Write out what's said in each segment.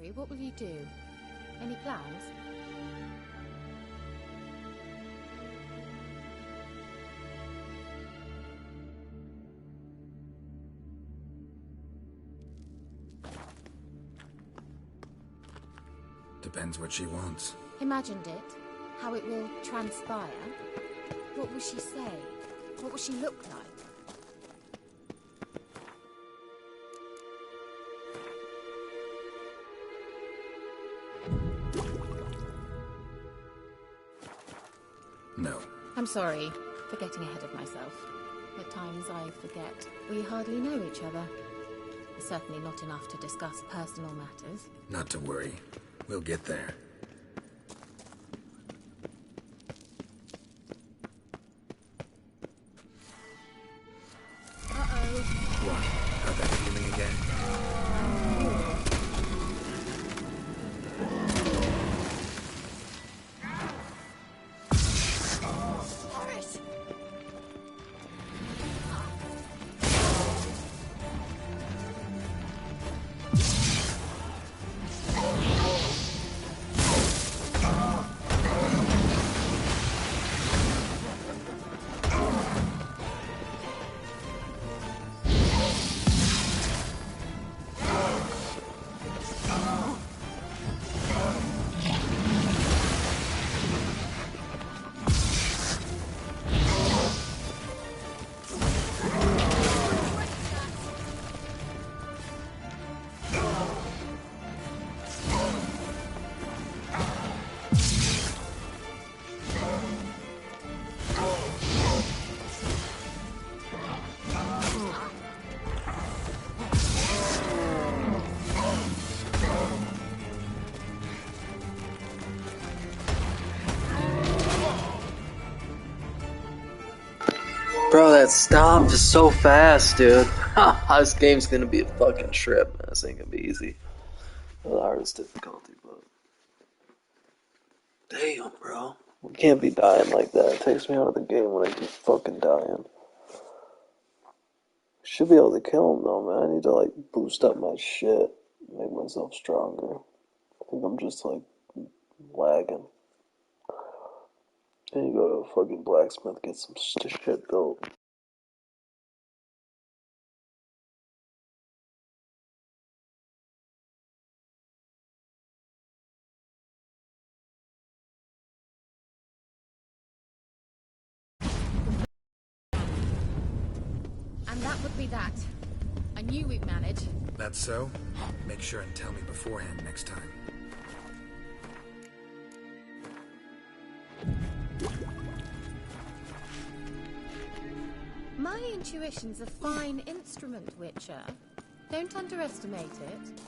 January, what will you do? Any plans? Depends what she wants. Imagined it? How it will transpire? What will she say? What will she look like? No. I'm sorry for getting ahead of myself. At times I forget we hardly know each other. Certainly not enough to discuss personal matters. Not to worry. We'll get there. Uh-oh. What? Got that feeling again? Bro, that stopped just so fast, dude. This game's gonna be a fucking trip, man. This ain't gonna be easy. The hardest difficulty, but... Damn, bro. We can't be dying like that. It takes me out of the game when I keep fucking dying. Should be able to kill him, though, man. I need to, like, boost up my shit. Make myself stronger. I think I'm just, like, lagging. I need to go to a fucking blacksmith, get some shit built. And that would be that. I knew we'd manage. That's so? Make sure and tell me beforehand next time. My intuition's a fine instrument, Witcher. Don't underestimate it.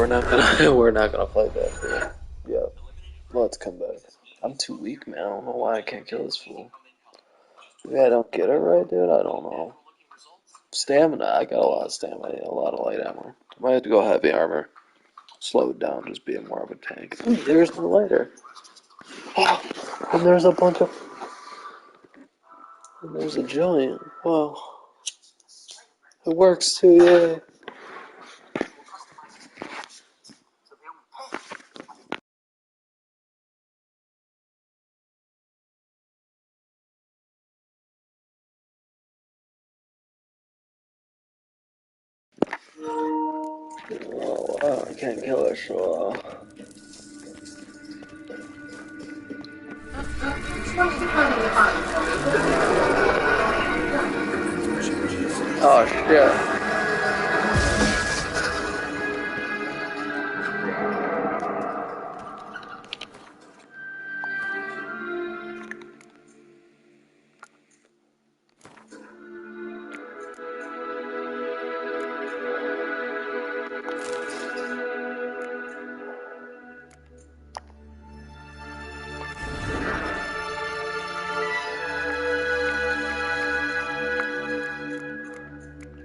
we're not gonna we're not gonna play that fool. Yeah. Let's come back. I'm too weak, man. I don't know why I can't kill this fool. Maybe I don't get it right, dude. I don't know. Stamina. I got a lot of stamina. I need a lot of light ammo. I might have to go heavy armor. Slow it down, just being more of a tank. Ooh, there's the lighter. Oh, and there's a bunch of. And there's a giant. Wow. It works too, yeah. Oh, wow, I can't kill it so well. Oh, shit.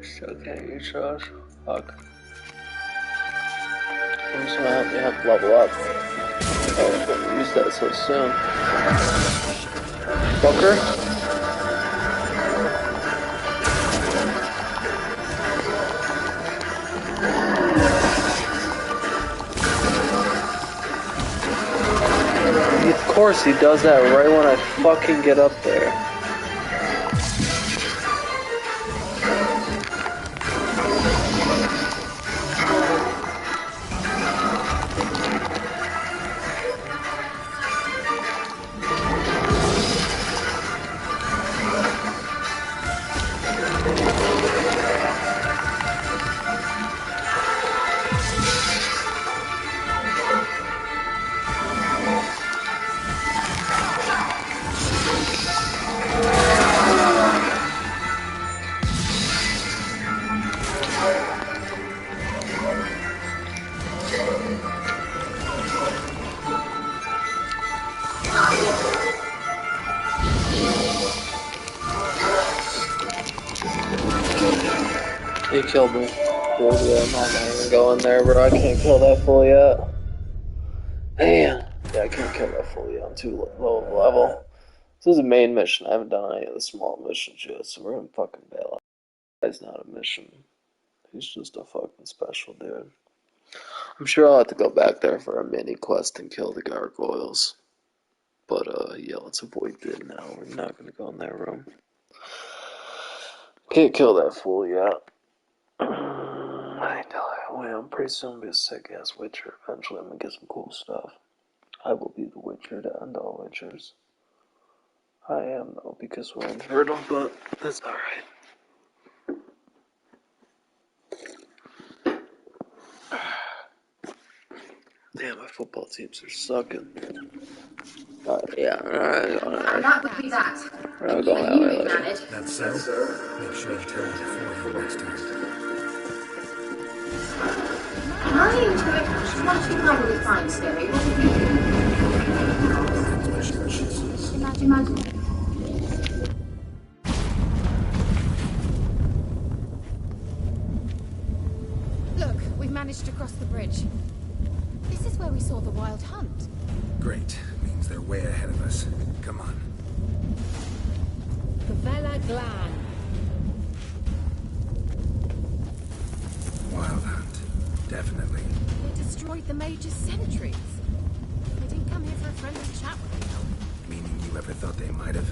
Still can't use those. Fuck. I'm just gonna have to level up. Oh, I couldn't use that so soon. Fucker. Of course he does that right when I fucking get up there. He killed me. Well, yeah, I'm not even going there, bro. I can't kill that fool yet. Man. Yeah, I can't kill that fool yet. I'm too low of a level. This is a main mission. I haven't done any of the small missions yet, so we're in fucking battle. He's not a mission. He's just a fucking special dude. I'm sure I'll have to go back there for a mini quest and kill the gargoyles. But, yeah, let's avoid it now. We're not gonna go in that room. Can't kill that fool yet. I tell you, I'm pretty soon gonna be a sick ass Witcher. Eventually, I'm gonna get some cool stuff. I will be the Witcher to end all Witchers. I am, though, because we're infertile, but that's alright. Damn, my football teams are sucking. Yeah, alright. That would be that. We're not going that way later. That's so? Make sure and tell me beforehand next time. My intuition, what you probably find scary, what have you Imagine. Look, we've managed to cross the bridge. This is where we saw the wild hunt. Great. Means they're way ahead of us. Come on. Vela Glan. Wild hunt. Definitely. They destroyed the Mage's sentries. They didn't come here for a friendly chat with me, though. Meaning you ever thought they might have?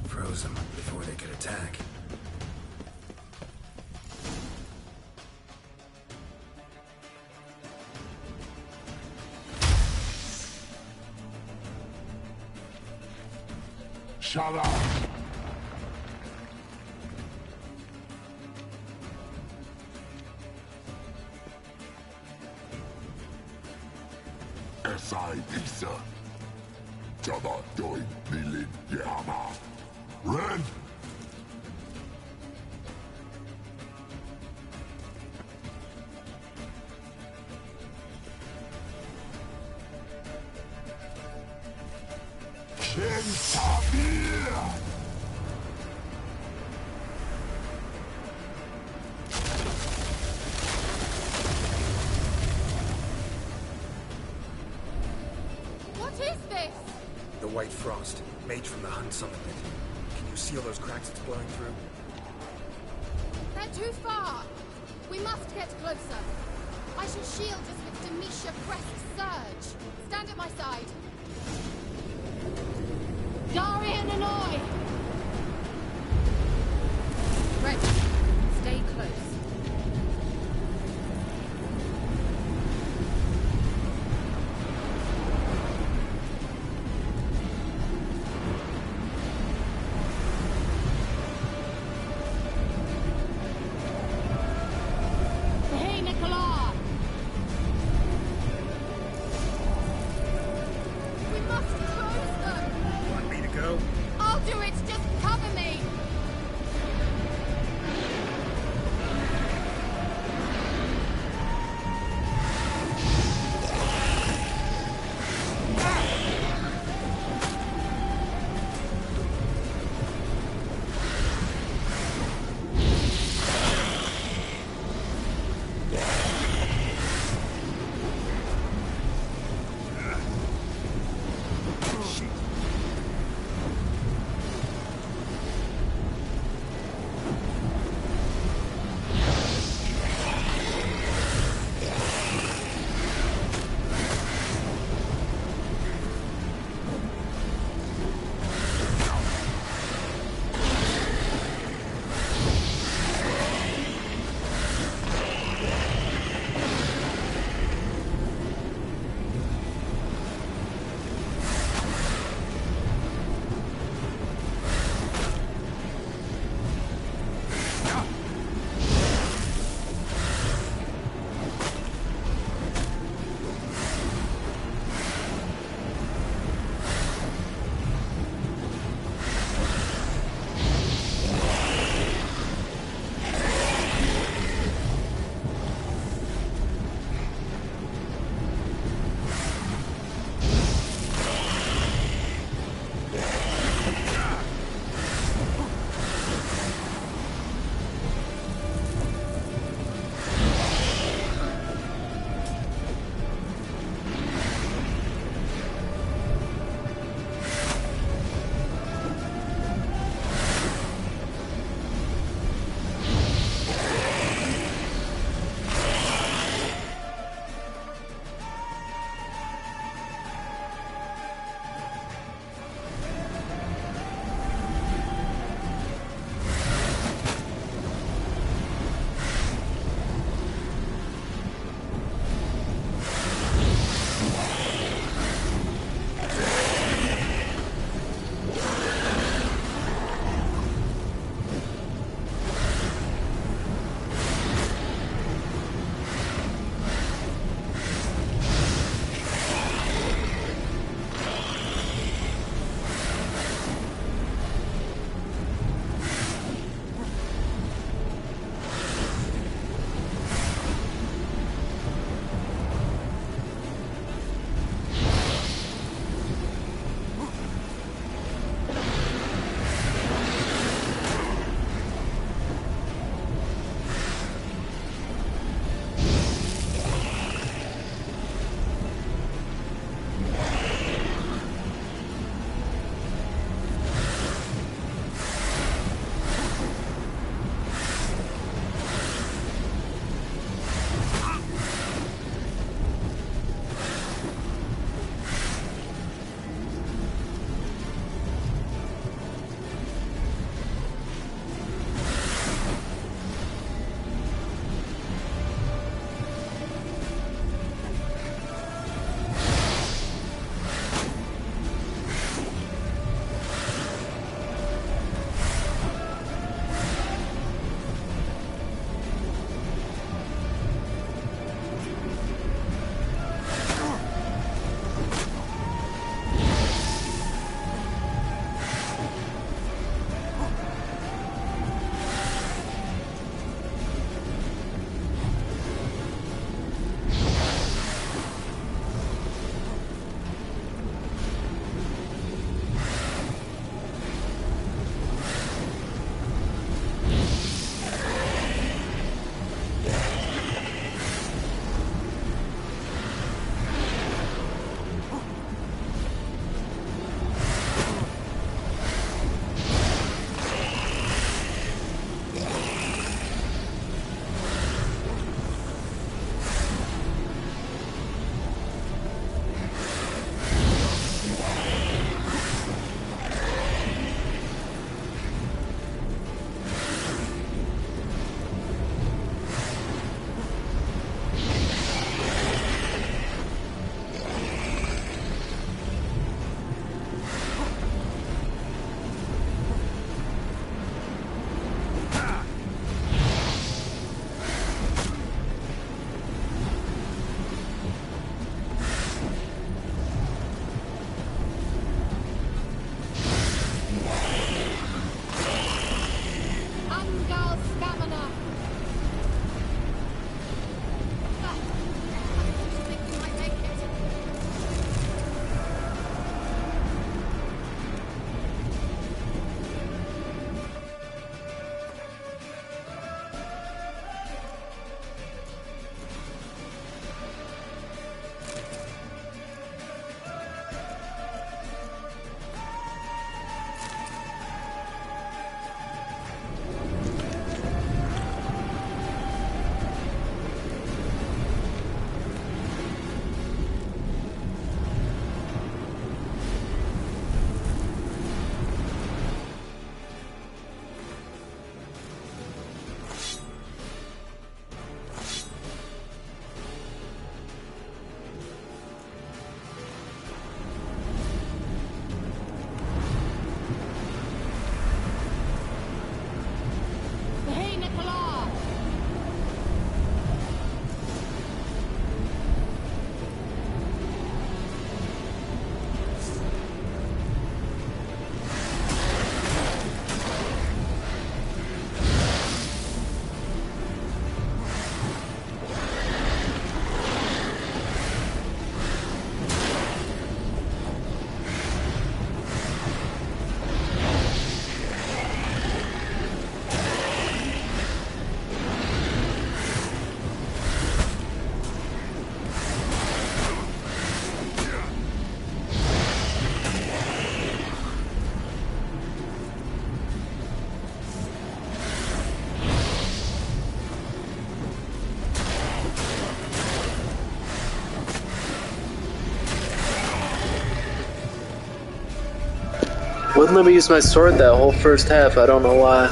Froze them before they could attack. each other. SI Pizza. Java doing Nilin Yama. Red. Kentabir. What is this? The White Frost, mage from the Hun Summit pit. Can you seal those cracks it's blowing through? They're too far. We must get closer. I shall shield us with Demetia Pressed Surge. Stand at my side. Darian and I! Ready. Stay close. Hey, Nicola! We must close them! Want me to go? I'll do it! Wouldn't let me use my sword that whole first half. I don't know why.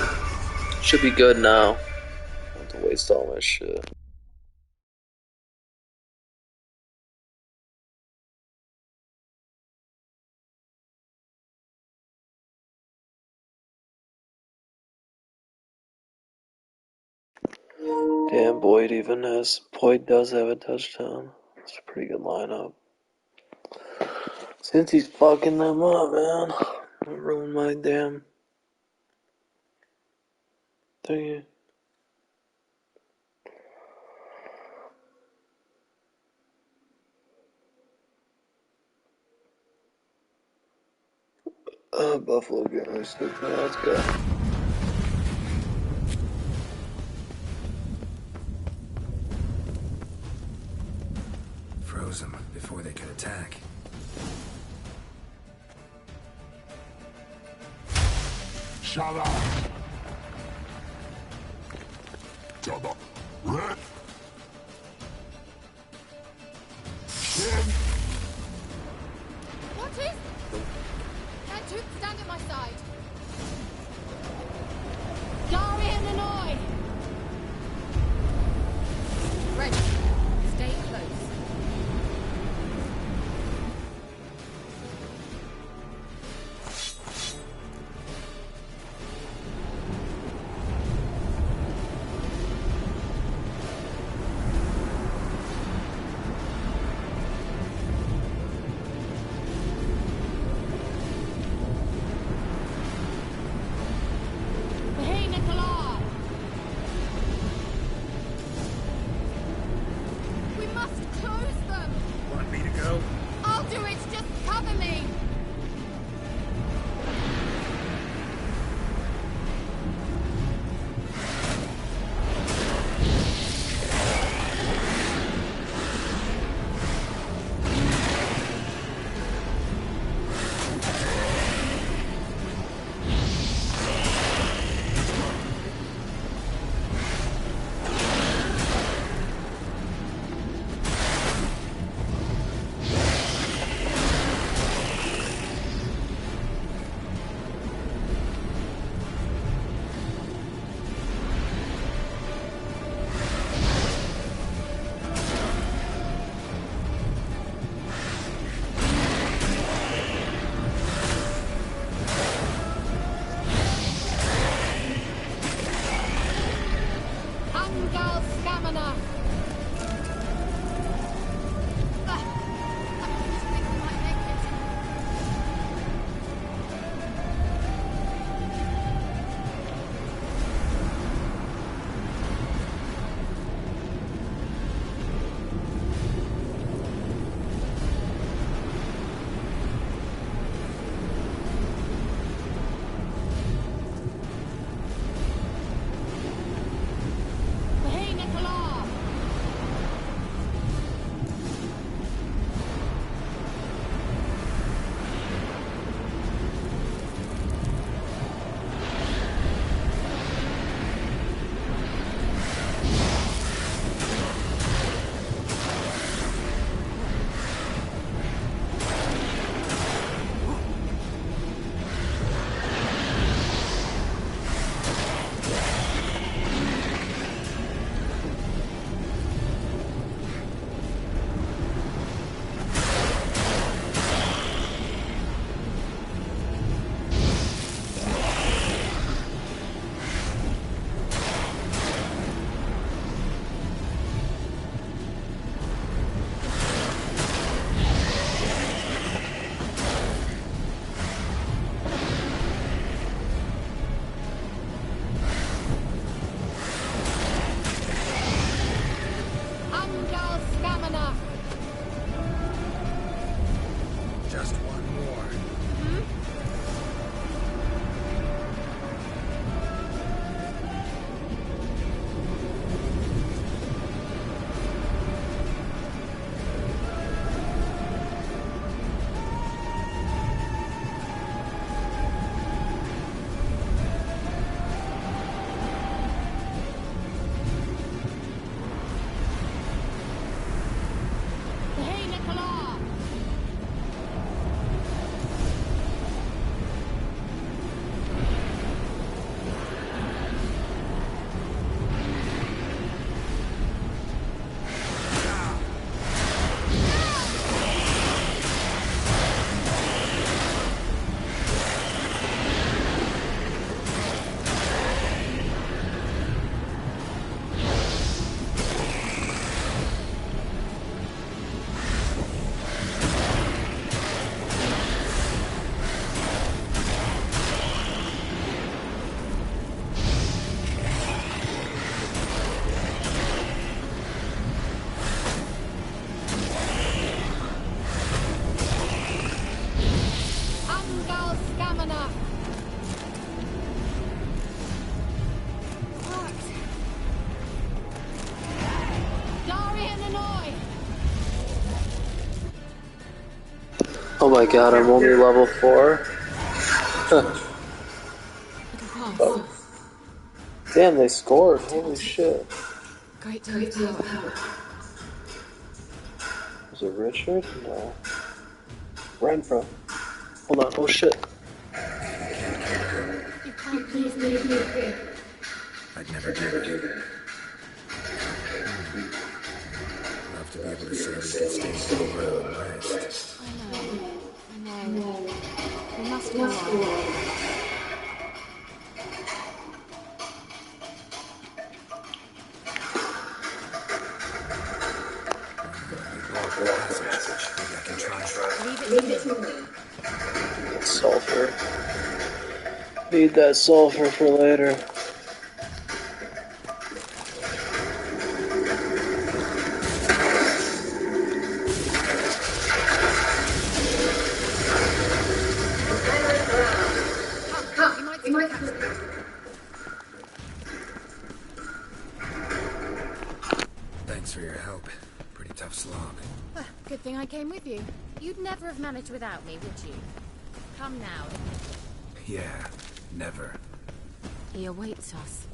Should be good now. I don't have to waste all my shit. Damn, Boyd does have a touchdown. It's a pretty good lineup. Since he's fucking them up, man. I ruined my damn thingy. Buffalo Bills. Let's go. Froze them before they could attack. Shut up! Jabba. Red. Shin. What is? Can't you stand at my side? Gary and Hanoi! Ready. Stay close. Oh my god, I'm only level 4. It'll pass. Oh. Damn, they scored. Holy shit. Great deal of power. Was it Richard? No. Renfro. Hold on. Oh shit. You can't leave me here. I'd never do that. Love to be able to say we could stay somewhere and rest. I know. We must go on. Maybe I can try. Leave it to me. Sulfur. Need that sulfur for later. You might catch me. Thanks for your help. Pretty tough slog. Good thing I came with you. You'd never have managed without me, would you? Come now. Yeah, never. He awaits us.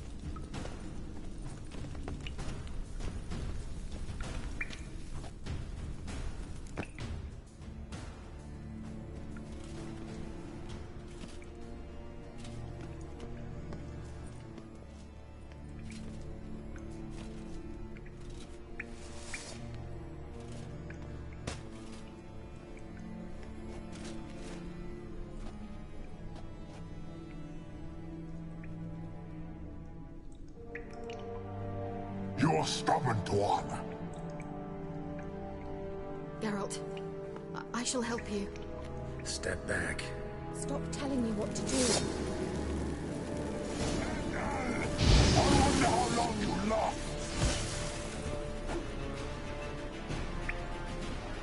You're stubborn, Tuan. Geralt, I shall help you. Step back. Stop telling me what to do. I wonder how long you last.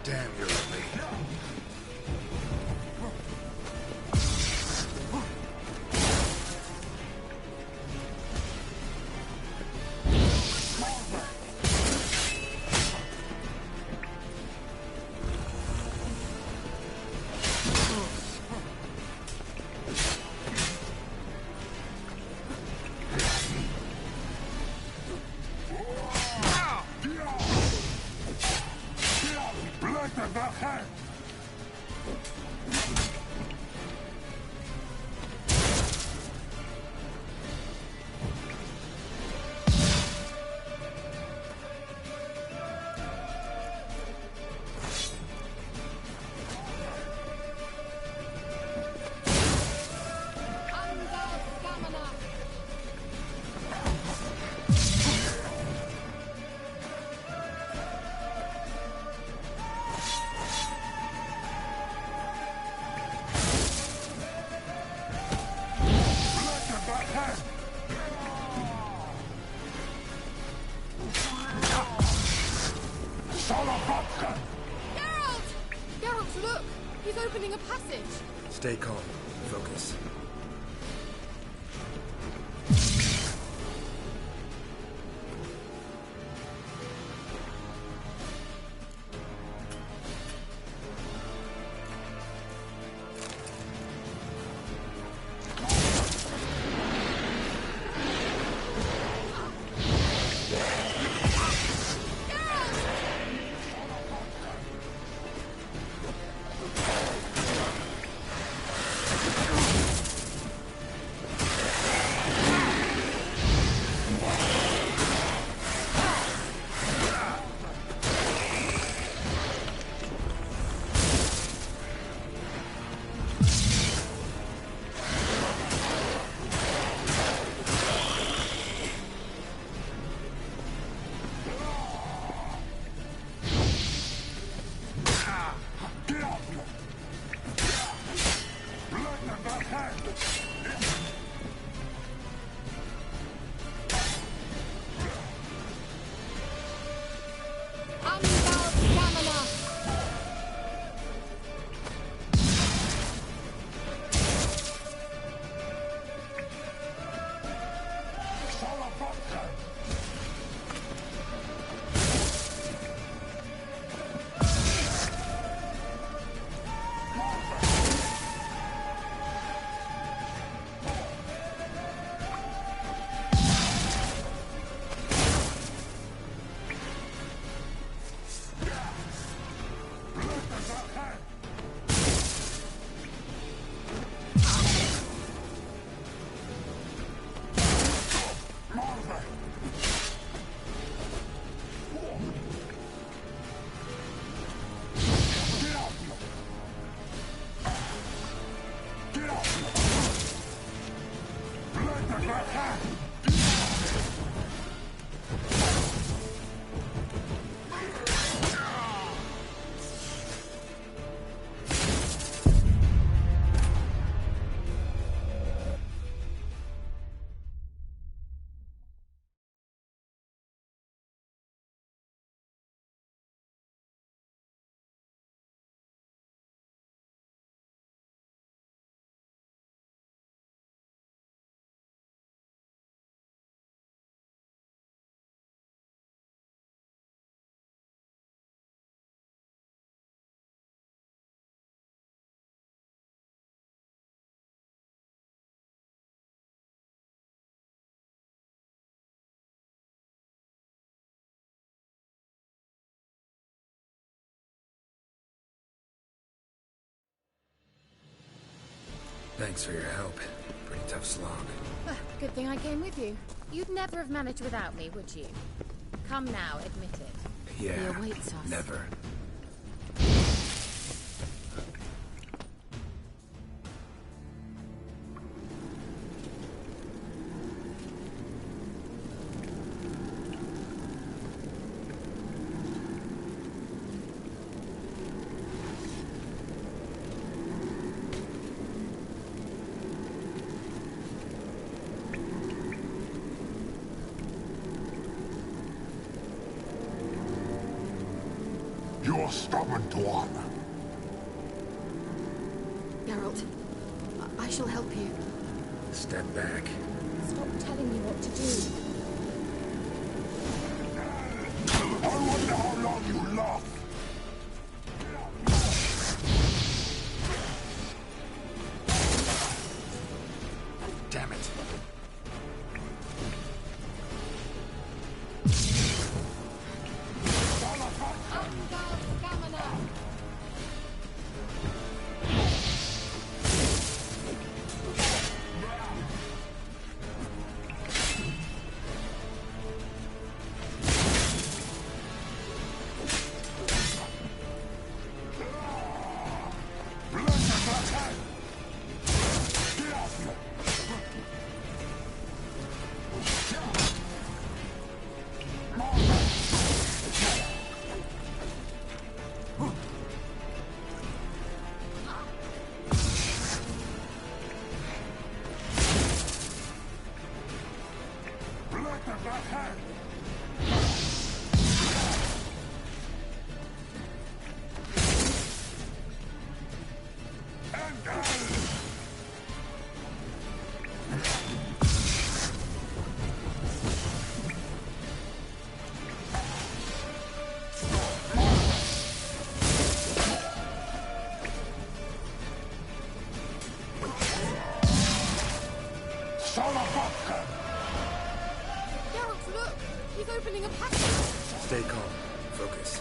Damn, you're ugly. Geralt, look! He's opening a passage. Stay calm. Focus. Thanks for your help. Pretty tough slog. Good thing I came with you. You'd never have managed without me, would you? Come now, admit it. Yeah, He awaits us. never. You're stubborn one. Geralt, I shall help you. Step back. Stop telling me what to do. I wonder how long you last. Damn it. Geralt, look! He's opening a passage! Stay calm. Focus.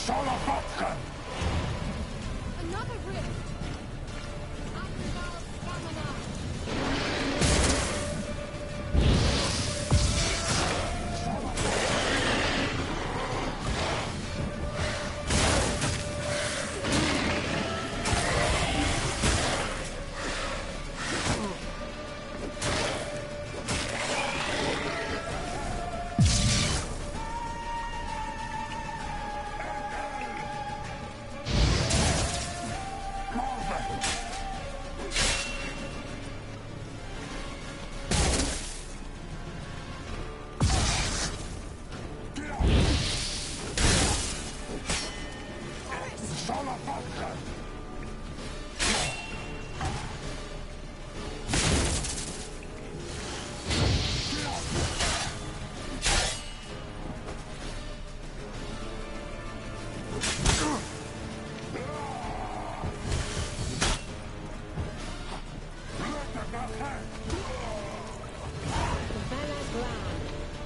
Another rift.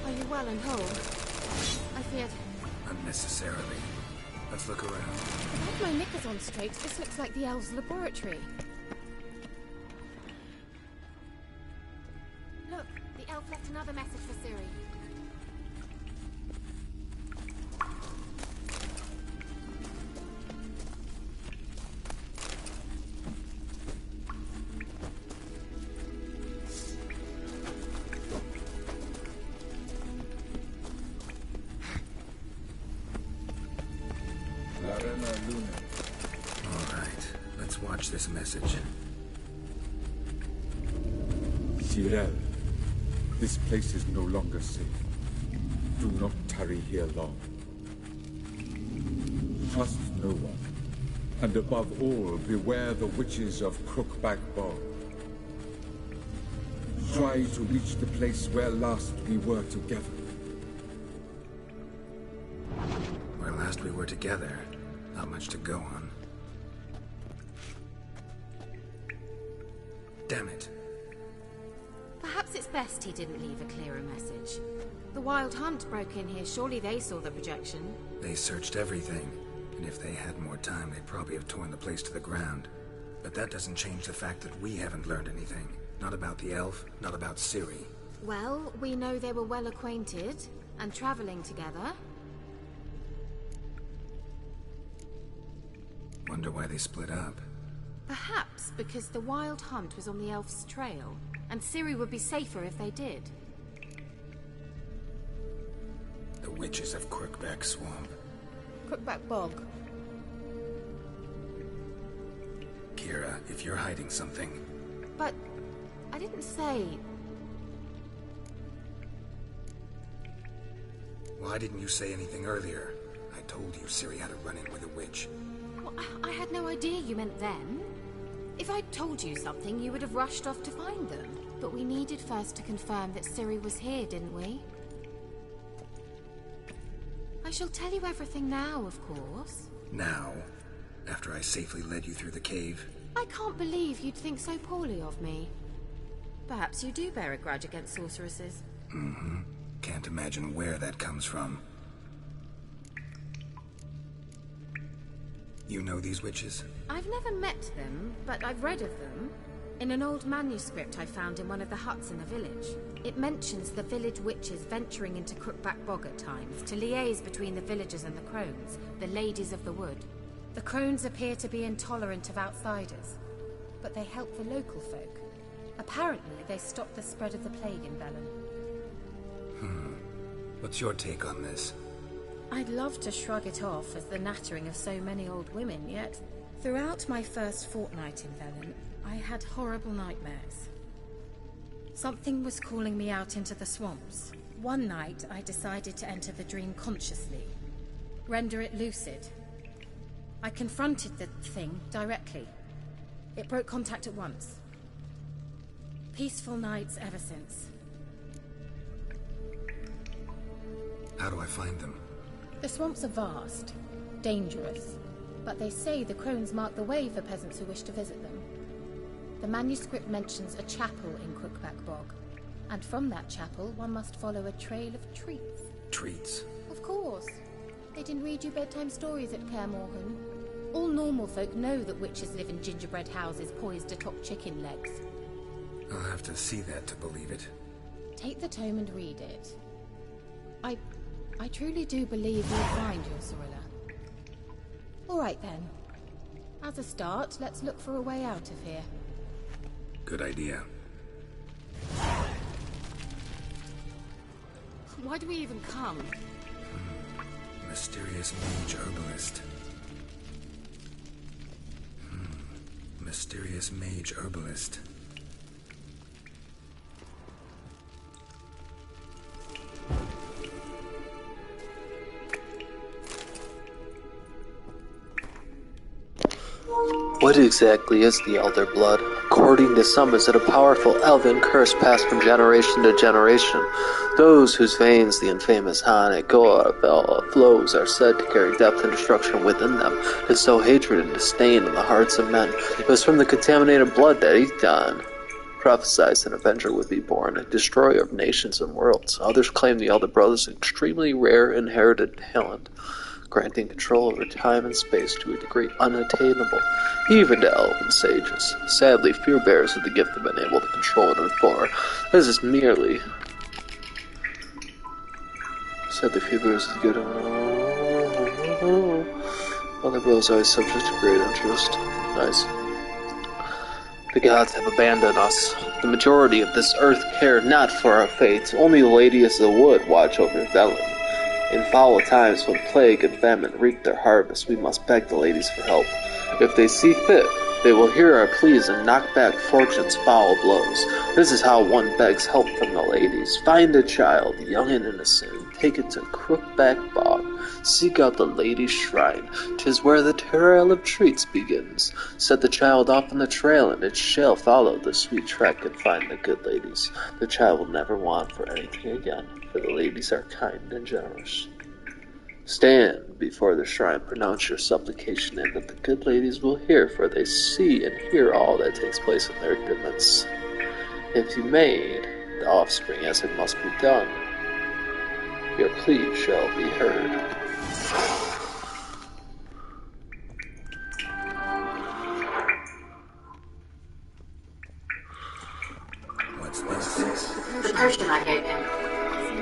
Are you well and whole? I feared... Unnecessarily. Let's look around. If I have my knickers on straight, this looks like the elves' laboratory. Look, the elf left another message for Ciri. Alright, let's watch this message. Cyril, this place is no longer safe. Do not tarry here long. Trust no one. And above all, beware the witches of Crookback Bog. Try to reach the place where last we were together. Where last we were together, not much to go on. Damn it. Perhaps it's best he didn't leave a clearer message. The Wild Hunt broke in here. Surely they saw the projection. They searched everything, and if they had more time, they'd probably have torn the place to the ground. But that doesn't change the fact that we haven't learned anything. Not about the elf, not about Ciri. Well, we know they were well acquainted and traveling together. Wonder why they split up. Perhaps because the Wild Hunt was on the elf's trail, and Ciri would be safer if they did. The witches of Crookback Swamp. Crookback Bog. Kira, if you're hiding something... But I didn't say... Why didn't you say anything earlier? I told you Ciri had a run-in with a witch. Well, I had no idea you meant then. If I'd told you something, you would have rushed off to find them. But we needed first to confirm that Ciri was here, didn't we? I shall tell you everything now, of course. Now? After I safely led you through the cave? I can't believe you'd think so poorly of me. Perhaps you do bear a grudge against sorceresses. Mm-hmm. Can't imagine where that comes from. You know these witches? I've never met them, but I've read of them. In an old manuscript I found in one of the huts in the village. It mentions the village witches venturing into Crookback Bog at times to liaise between the villagers and the crones, the ladies of the wood. The crones appear to be intolerant of outsiders, but they help the local folk. Apparently, they stopped the spread of the plague in Velen. What's your take on this? I'd love to shrug it off as the nattering of so many old women, yet throughout my first fortnight in Velen, I had horrible nightmares. Something was calling me out into the swamps. One night, I decided to enter the dream consciously, render it lucid. I confronted the thing directly. It broke contact at once. Peaceful nights ever since. How do I find them? The swamps are vast, dangerous, but they say the crones mark the way for peasants who wish to visit them. The manuscript mentions a chapel in Crookback Bog, and from that chapel one must follow a trail of treats. Treats? Of course. They didn't read you bedtime stories at Kaer Morhen. All normal folk know that witches live in gingerbread houses poised atop chicken legs. I'll have to see that to believe it. Take the tome and read it. I truly do believe you'll find your Zorilla. All right then. As a start, let's look for a way out of here. Good idea. Why do we even come? Mysterious mage herbalist. Mysterious mage herbalist. What exactly is the Elder Blood? According to some, is it a powerful elven curse passed from generation to generation? Those whose veins the infamous Hane Goa flows are said to carry depth and destruction within them, to sow hatred and disdain in the hearts of men. It was from the contaminated blood that Ethan prophesied an avenger would be born, a destroyer of nations and worlds. Others claim the Elder Blood is an extremely rare inherited talent, granting control over time and space to a degree unattainable, even to elven sages. Sadly, few bearers of the gift have been able to control it before. This is merely... Sadly, few bearers of the good... Elder Blood is always subject to great interest. Nice. The gods have abandoned us. The majority of this earth care not for our fate. Only the ladies of the wood watch over Velen. In foul times when plague and famine reap their harvest, we must beg the ladies for help. If they see fit, they will hear our pleas and knock back fortune's foul blows. This is how one begs help from the ladies. Find a child, young and innocent, take it to Crookback Bog. Seek out the lady's shrine. 'Tis where the trail of treats begins. Set the child off on the trail, and it shall follow the sweet track and find the good ladies. The child will never want for anything again, for the ladies are kind and generous. Stand before the shrine, pronounce your supplication, and that the good ladies will hear, for they see and hear all that takes place in their goodness. If you made the offspring as it must be done, your plea shall be heard. What's this? The potion I gave him.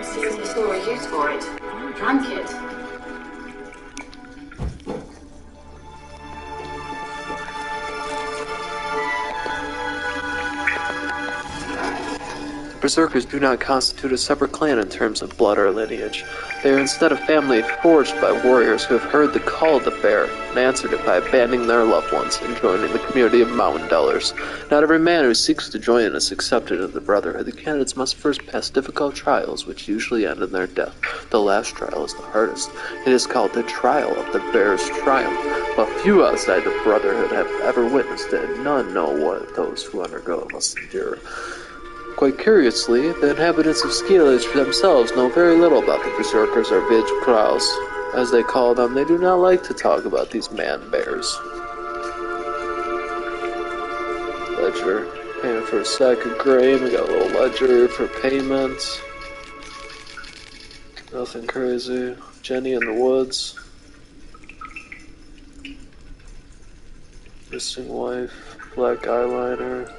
Seems to store a use for it. Drank it. Berserkers do not constitute a separate clan in terms of blood or lineage. They are instead a family forged by warriors who have heard the call of the bear and answered it by abandoning their loved ones and joining the community of mountain dwellers. Not every man who seeks to join is accepted in the Brotherhood. The candidates must first pass difficult trials, which usually end in their death. The last trial is the hardest. It is called the Trial of the Bear's Triumph. But few outside the Brotherhood have ever witnessed it, and none know what those who undergo it must endure. Quite curiously, the inhabitants of Skeelage themselves know very little about the Berserkers or Vidkraus, as they call them. They do not like to talk about these man-bears. Ledger. Payment for a sack of grain. We got a little ledger for payment. Nothing crazy. Jenny in the woods. Missing wife. Black eyeliner.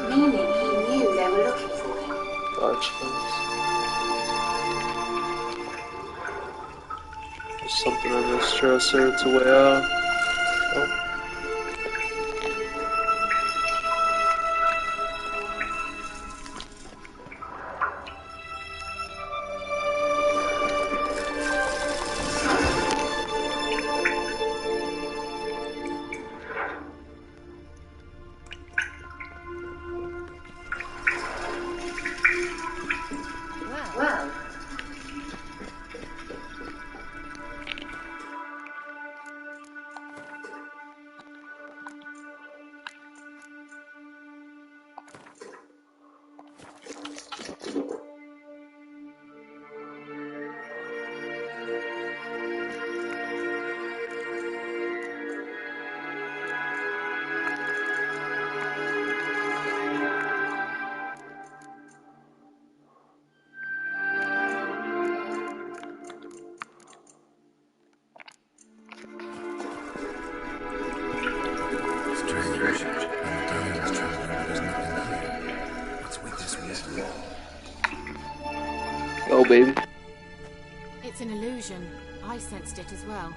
Meaning he knew they were looking for him. There's something on this dresser. It's a way out. Oh. Well, baby. It's an illusion. I sensed it as well.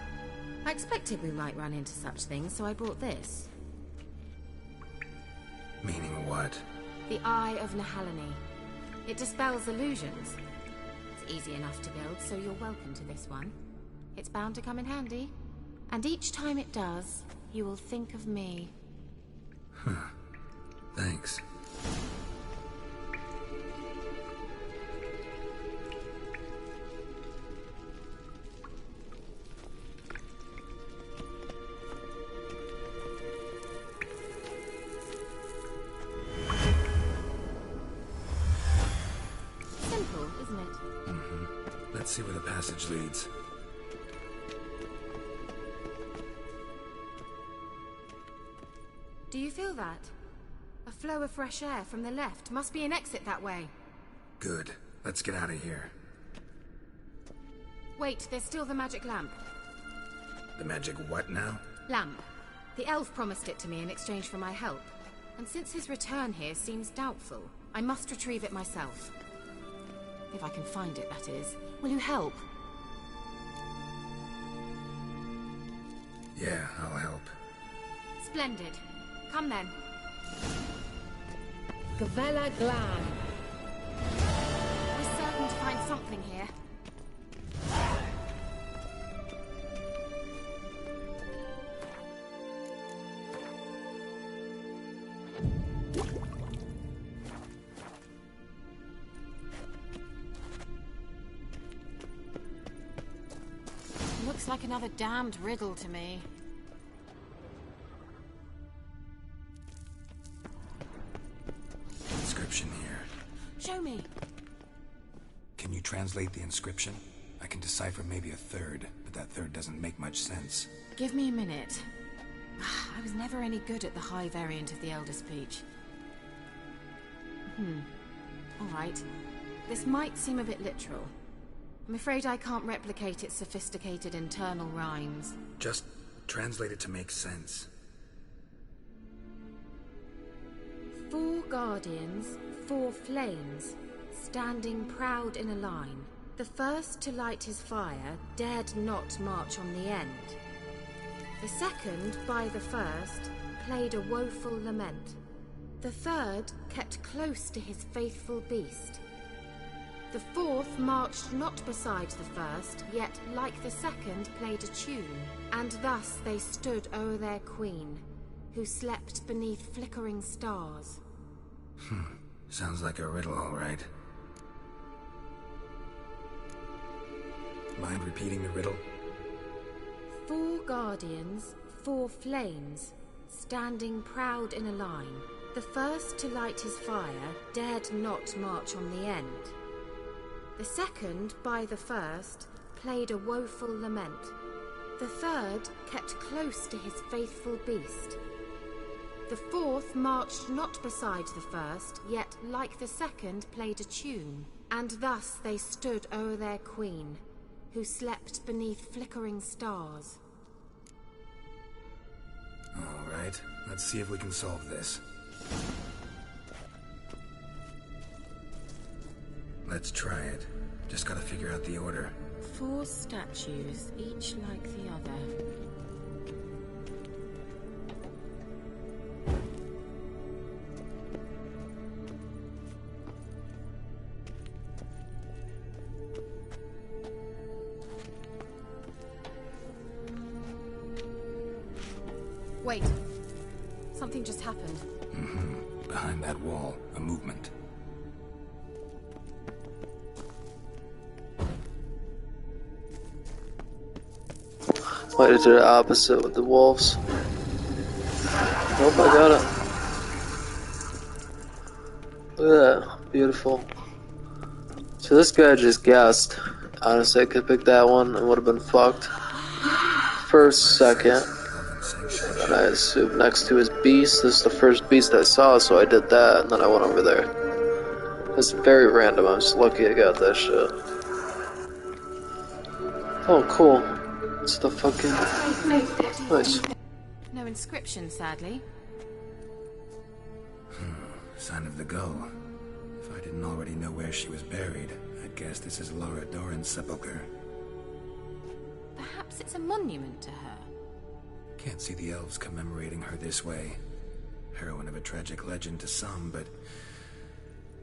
I expected we might run into such things, so I brought this. Meaning what? The Eye of Nehaleni. It dispels illusions. It's easy enough to build, so you're welcome to this one. It's bound to come in handy. And each time it does, you will think of me. Thanks. Simple, isn't it? Let's see where the passage leads. Do you feel that? A flow of fresh air from the left. Must be an exit that way. Good. Let's get out of here. Wait, there's still the magic lamp. The magic what now? Lamp. The elf promised it to me in exchange for my help. And since his return here seems doubtful, I must retrieve it myself. If I can find it, that is. Will you help? Yeah, I'll help. Splendid. Come then. Gavella Glan. We're certain to find something here. Looks like another damned riddle to me. Inscription here. Show me. Can you translate the inscription? I can decipher maybe a third, but that third doesn't make much sense. Give me a minute. I was never any good at the high variant of the Elder Speech. Alright. This might seem a bit literal. I'm afraid I can't replicate its sophisticated internal rhymes. Just translate it to make sense. 4 guardians, 4 flames, standing proud in a line. The first to light his fire dared not march on the end. The second, by the first, played a woeful lament. The third kept close to his faithful beast. The fourth marched not beside the first, yet like the second played a tune. And thus they stood o'er their queen, who slept beneath flickering stars. Sounds like a riddle, all right. Mind repeating the riddle? 4 guardians, 4 flames, standing proud in a line. The first to light his fire dared not march on the end. The second, by the first, played a woeful lament. The third kept close to his faithful beast. The fourth marched not beside the first, yet like the second played a tune. And thus they stood o'er their queen, who slept beneath flickering stars. All right, let's see if we can solve this. Let's try it. Just gotta figure out the order. 4 statues, each like the other. Wait. Something just happened. Behind that wall, a movement. Why did the opposite with the wolves? Nope, I got it. Look at that. Beautiful. So this guy just guessed. Honestly, I could pick that one and would have been fucked. First, second. And I assumed next to his beast. This is the first beast I saw, so I did that, and then I went over there. It's very random. I'm just lucky I got that shit. Oh, cool. It's the fucking... Nice. No inscription, sadly. Sign of the gull. If I didn't already know where she was buried, I guess this is Laura Doran's sepulcher. Perhaps it's a monument to her. Can't see the elves commemorating her this way. Heroine of a tragic legend to some, but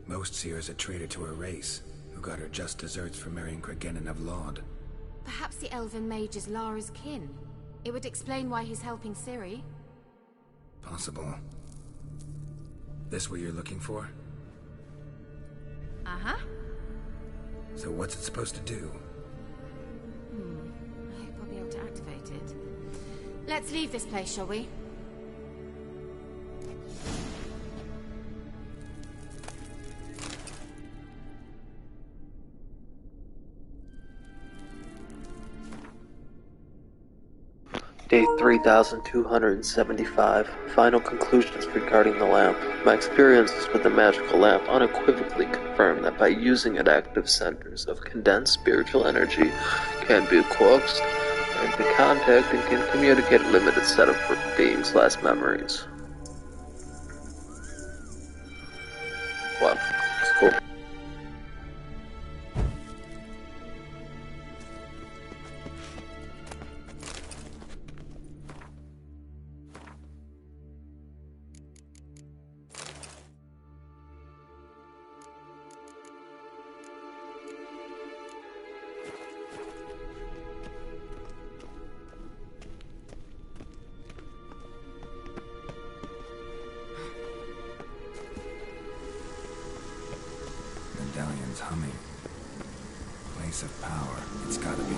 most see her as a traitor to her race, who got her just desserts for marrying Cregennan of Laud. Perhaps the elven mage is Lara's kin. It would explain why he's helping Ciri. Possible. This what you're looking for? Uh-huh. So what's it supposed to do? I hope I'll be able to activate it. Let's leave this place, shall we? Day 3275. Final conclusions regarding the lamp. My experiences with the magical lamp unequivocally confirm that by using it, active centers of condensed spiritual energy can be coaxed into contact and can communicate a limited set of beings' last memories. Wow, it's cool. Medallion's humming. Place of power. It's gotta be.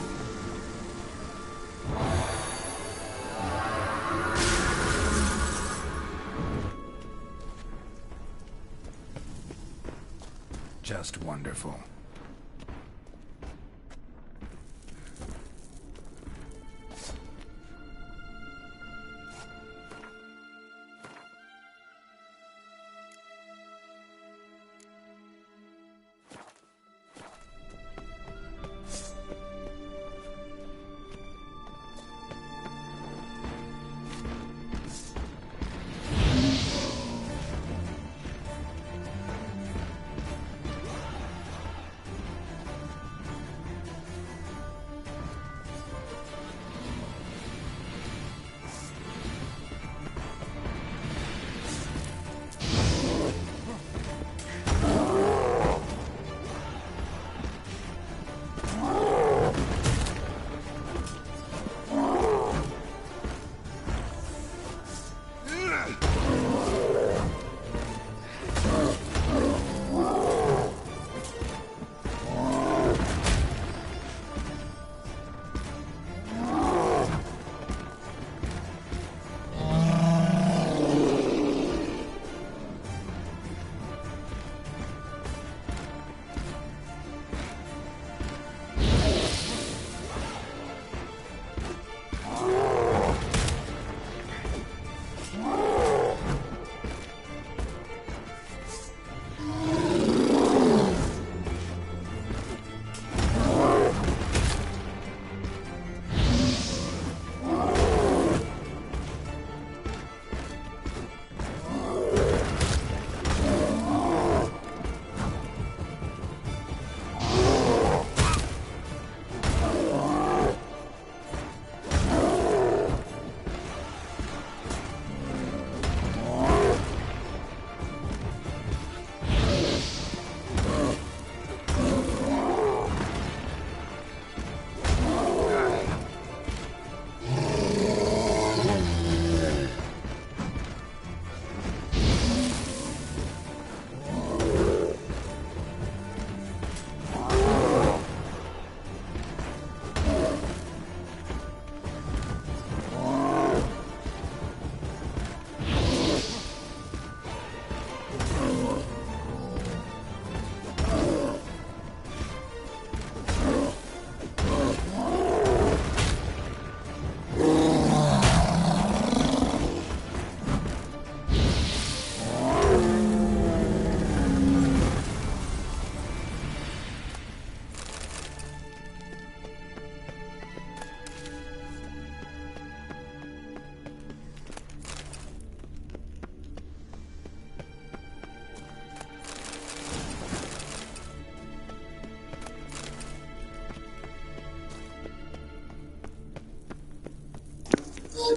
Just wonderful.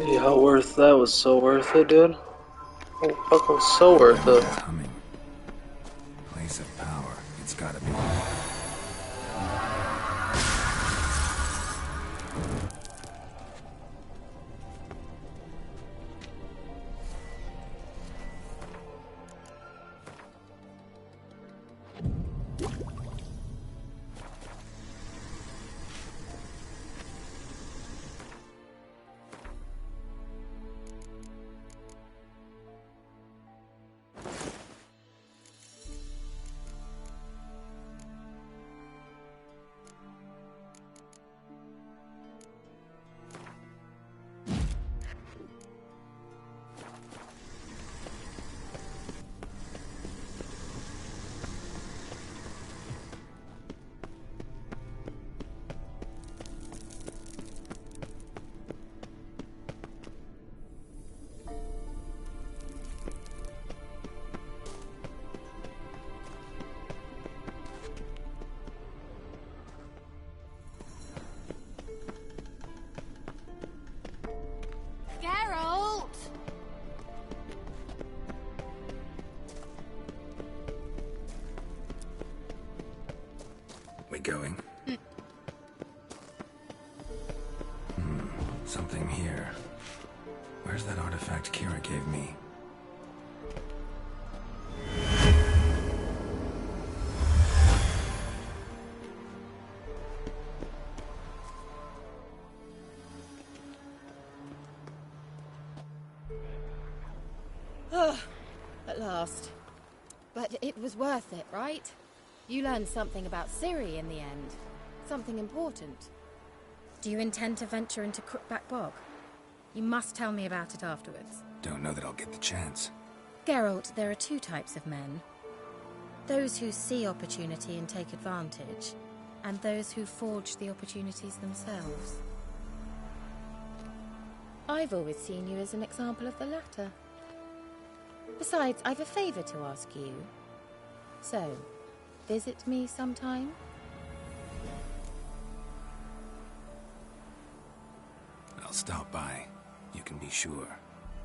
Hey, how worth that was so worth it, dude. Oh, fuck, was so worth it. It's humming. Place of power. It's gotta be. Geralt! We going? Something here. Where's that artifact Kira gave me? At last. But it was worth it, right? You learned something about Ciri in the end. Something important. Do you intend to venture into Crookback Bog? You must tell me about it afterwards. Don't know that I'll get the chance. Geralt, there are two types of men. Those who see opportunity and take advantage, and those who forge the opportunities themselves. I've always seen you as an example of the latter. Besides, I've a favor to ask you. So, visit me sometime? I'll stop by. You can be sure.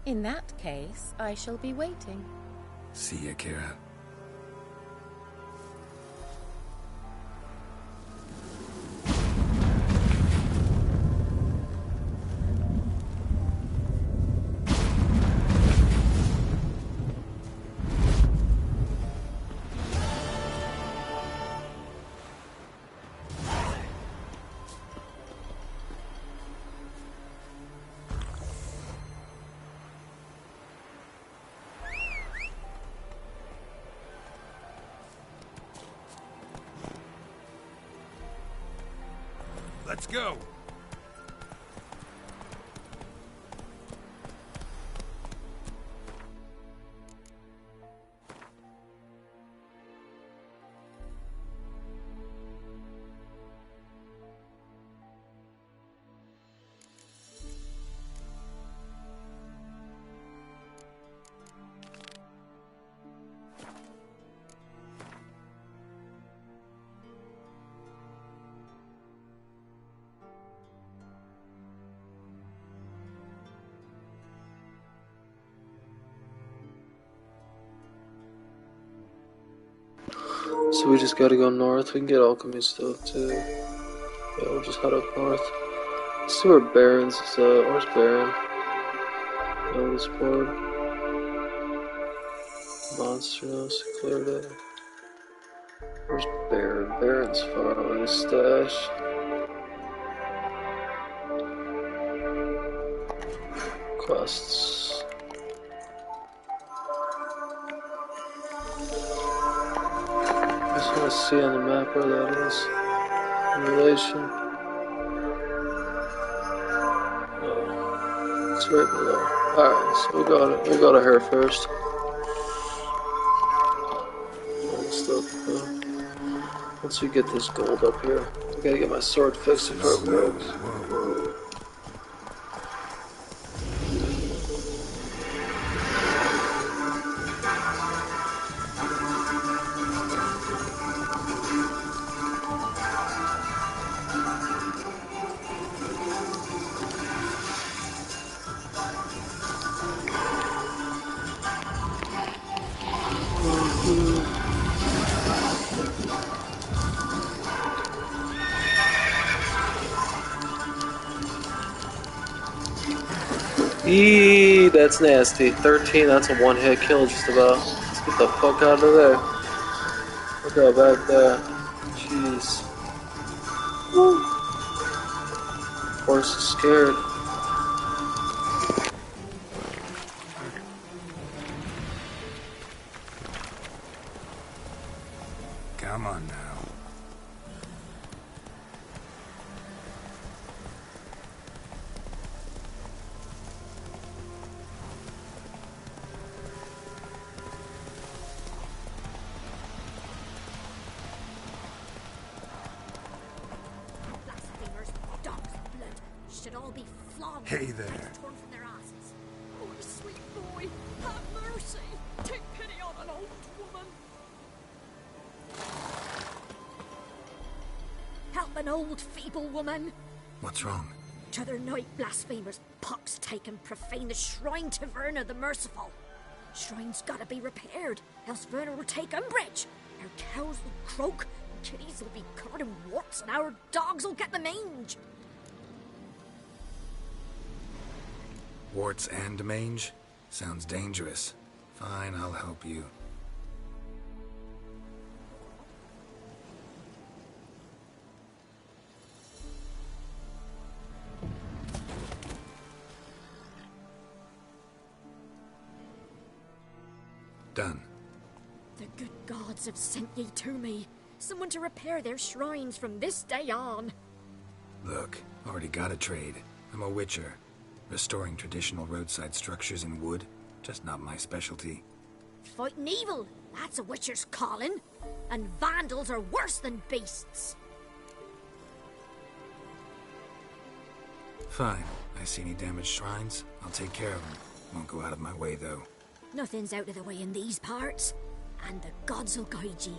In that case, I shall be waiting. See ya, Kira. Let's go! So we just gotta go north. We can get alchemy stuff too. Yeah, we'll just head up north. Let's see where Baron's is at. Where's Baron? Notice board. Monster House, cleared it. Where's Baron? Baron's far away. Stash. Quests. I just want to see on the map where that is in relation. Oh, it's right below. Alright, so we'll go to her first. Once we get this gold up here, I gotta get my sword fixed before it breaks. Eee, that's nasty. 13, that's a one-hit kill just about. Let's get the fuck out of there. Look out back there. Jeez. Woo. Horse is scared. Come on now. Should all be flogged. Hey there. Torn from their asses. Oh, sweet boy, have mercy. Take pity on an old woman. Help an old, feeble woman. What's wrong? T'other night, blasphemers, pox taken, profane the shrine to Verna the Merciful. Shrine's gotta be repaired, else Verna will take umbrage. Our cows will croak, kitties will be covered in warts, and our dogs will get the mange. Warts and mange? Sounds dangerous. Fine, I'll help you. Done. The good gods have sent ye to me. Someone to repair their shrines from this day on. Look, already got a trade. I'm a witcher. Restoring traditional roadside structures in wood, just not my specialty. Fighting evil, that's a witcher's calling. And vandals are worse than beasts. Fine. I see any damaged shrines, I'll take care of them. Won't go out of my way, though. Nothing's out of the way in these parts, and the gods will guide ye.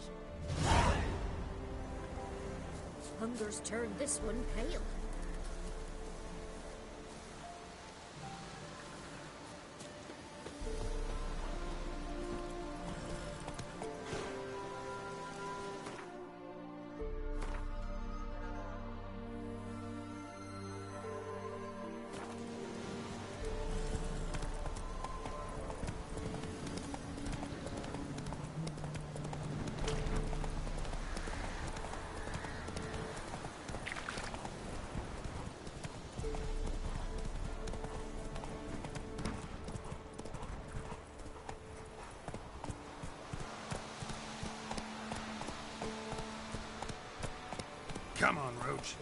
Hunger's turned this one pale. Come on, Roach.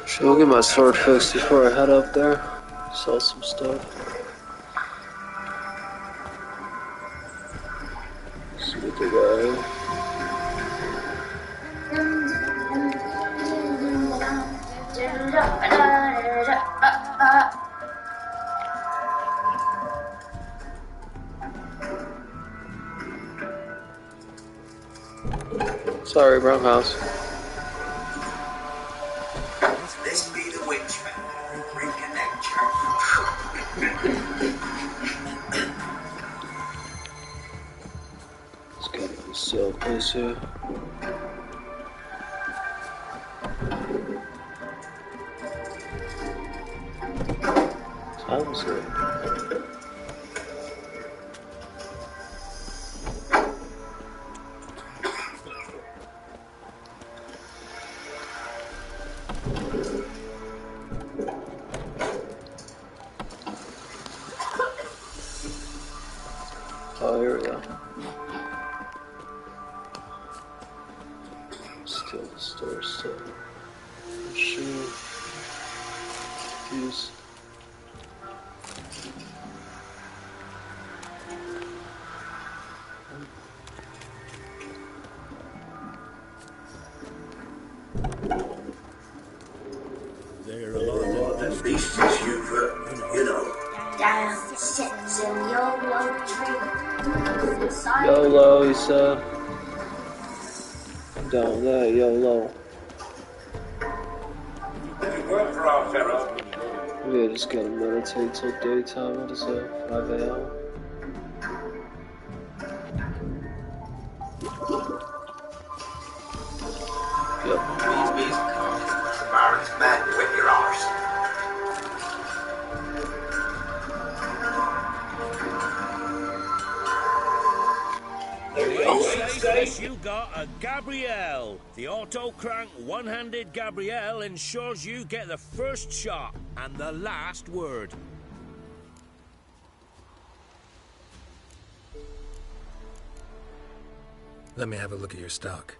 Should I get my sword fixed before I head up there? Sell some stuff. Sweet guy. Sorry, wrong house. This be the witchman who bring a lecture. It's gotta be a sale place here. Sounds good. Oh, here we go. Steal the store stuff. Shoe. Use. There are a lot of beasts you've, you know. Sits in YOLO tree. YOLO, he said. I'm down with that, YOLO. You work for our Pharaoh. Yeah, just gotta meditate till daytime. What is that? 5 a.m. Yep. These bees Baron's men whip your arse. Safe, you got a Gabrielle. The auto-crank one-handed Gabrielle ensures you get the first shot and the last word. Let me have a look at your stock.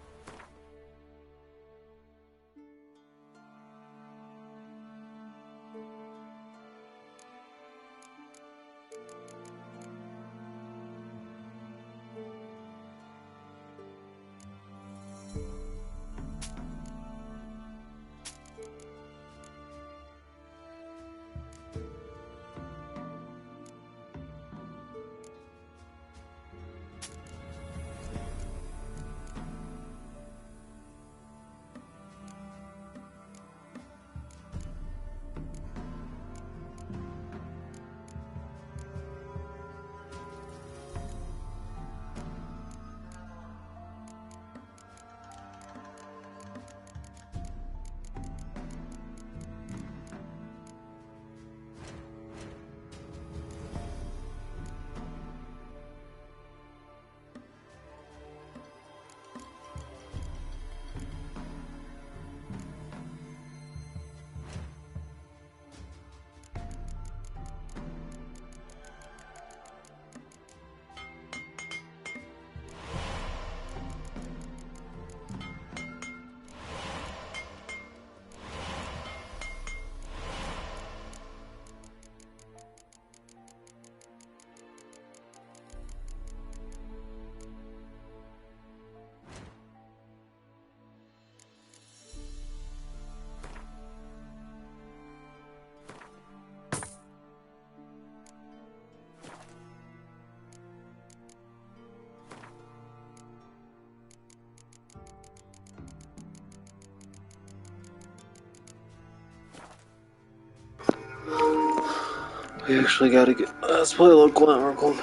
We actually gotta get. Let's play a little Gwent real quick.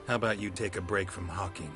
How about you take a break from hawking?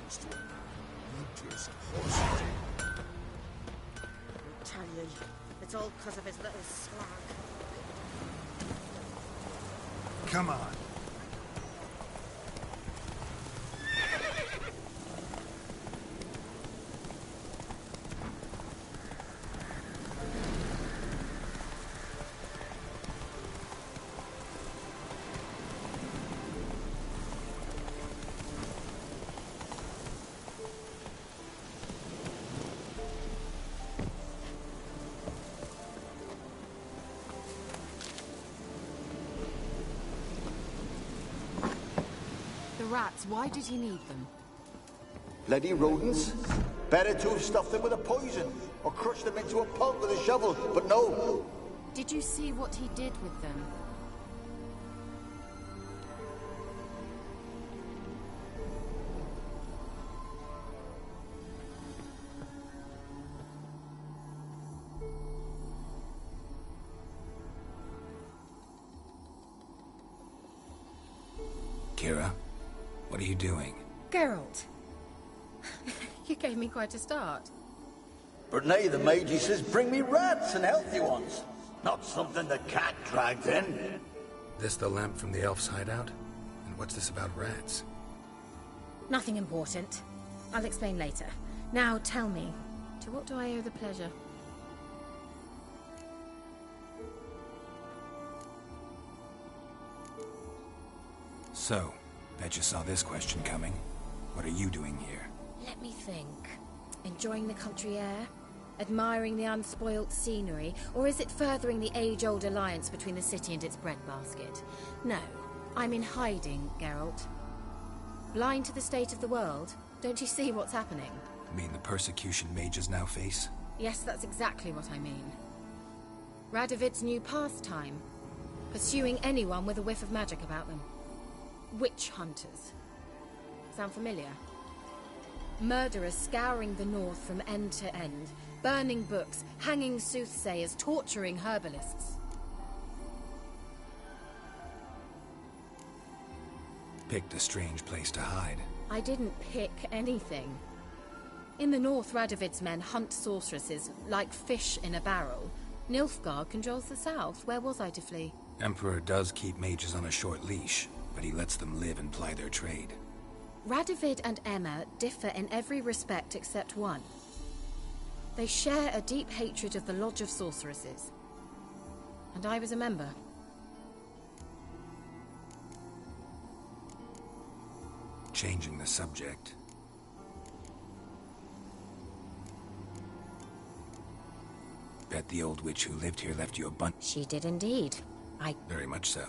close to it. You tear some horses. I tell you, it's all because of his little slag. Come on. Rats, why did he need them? Bloody rodents. Better to have stuffed them with a poison, or crushed them into a pulp with a shovel, but no. Did you see what he did with them? Kira, what are you doing? Geralt. You gave me quite a start. But nay, the mage, he says, bring me rats and healthy ones. Not something the cat dragged in. This the lamp from the elf's hideout? And what's this about rats? Nothing important. I'll explain later. Now tell me, to what do I owe the pleasure? So, bet you saw this question coming. What are you doing here? Let me think. Enjoying the country air? Admiring the unspoilt scenery? Or is it furthering the age-old alliance between the city and its breadbasket? No, I'm in hiding, Geralt. Blind to the state of the world? Don't you see what's happening? You mean the persecution mages now face? Yes, that's exactly what I mean. Radovid's new pastime. Pursuing anyone with a whiff of magic about them. Witch hunters. Sound familiar? Murderers scouring the north from end to end, burning books, hanging soothsayers, torturing herbalists. Picked a strange place to hide. I didn't pick anything. In the north, Radovid's men hunt sorceresses like fish in a barrel. Nilfgaard controls the south. Where was I to flee? Emperor does keep mages on a short leash, but he lets them live and ply their trade. Radovid and Emma differ in every respect except one. They share a deep hatred of the Lodge of Sorceresses. And I was a member. Changing the subject. Bet the old witch who lived here left you a bunch. She did indeed. Very much so.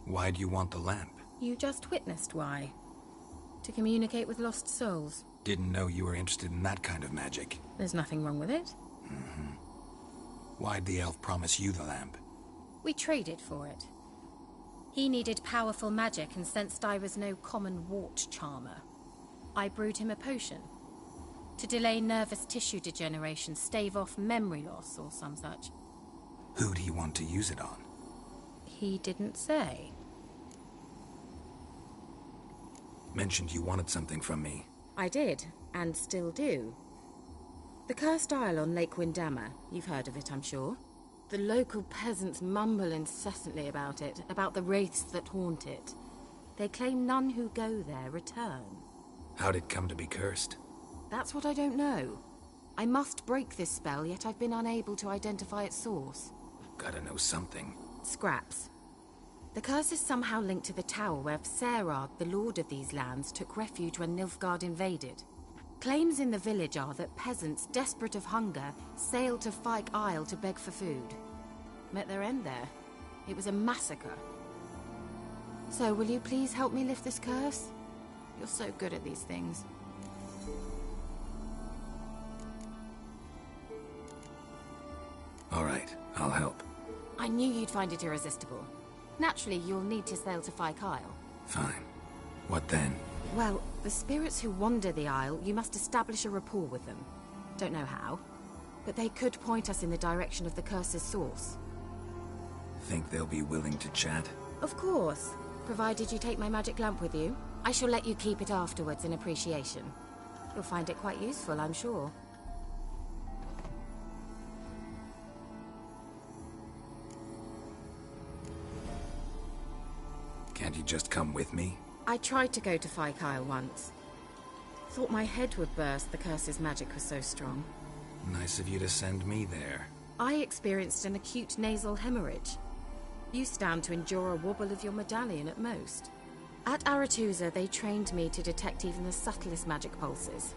Why do you want the lamp? You just witnessed why. To communicate with lost souls. Didn't know you were interested in that kind of magic. There's nothing wrong with it. Why'd the elf promise you the lamp? We traded for it. He needed powerful magic and sensed I was no common wart charmer. I brewed him a potion. To delay nervous tissue degeneration, stave off memory loss or some such. Who'd he want to use it on? He didn't say. Mentioned you wanted something from me. I did, and still do. The Cursed Isle on Lake Windammer. You've heard of it, I'm sure. The local peasants mumble incessantly about it, about the wraiths that haunt it. They claim none who go there return. How'd it come to be cursed? That's what I don't know. I must break this spell, yet I've been unable to identify its source. Gotta know something. Scraps. The curse is somehow linked to the tower where Serad, the lord of these lands, took refuge when Nilfgaard invaded. Claims in the village are that peasants, desperate of hunger, sailed to Fyke Isle to beg for food. Met their end there. It was a massacre. So, will you please help me lift this curse? You're so good at these things. All right, I'll help. I knew you'd find it irresistible. Naturally, you'll need to sail to Fyke Isle. Fine. What then? Well, the spirits who wander the Isle, you must establish a rapport with them. Don't know how, but they could point us in the direction of the curse's source. Think they'll be willing to chat? Of course, provided you take my magic lamp with you. I shall let you keep it afterwards in appreciation. You'll find it quite useful, I'm sure. Can't you just come with me? I tried to go to Fyke Isle once. Thought my head would burst, the curse's magic was so strong. Nice of you to send me there. I experienced an acute nasal hemorrhage. You stand to endure a wobble of your medallion at most. At Aretusa, they trained me to detect even the subtlest magic pulses.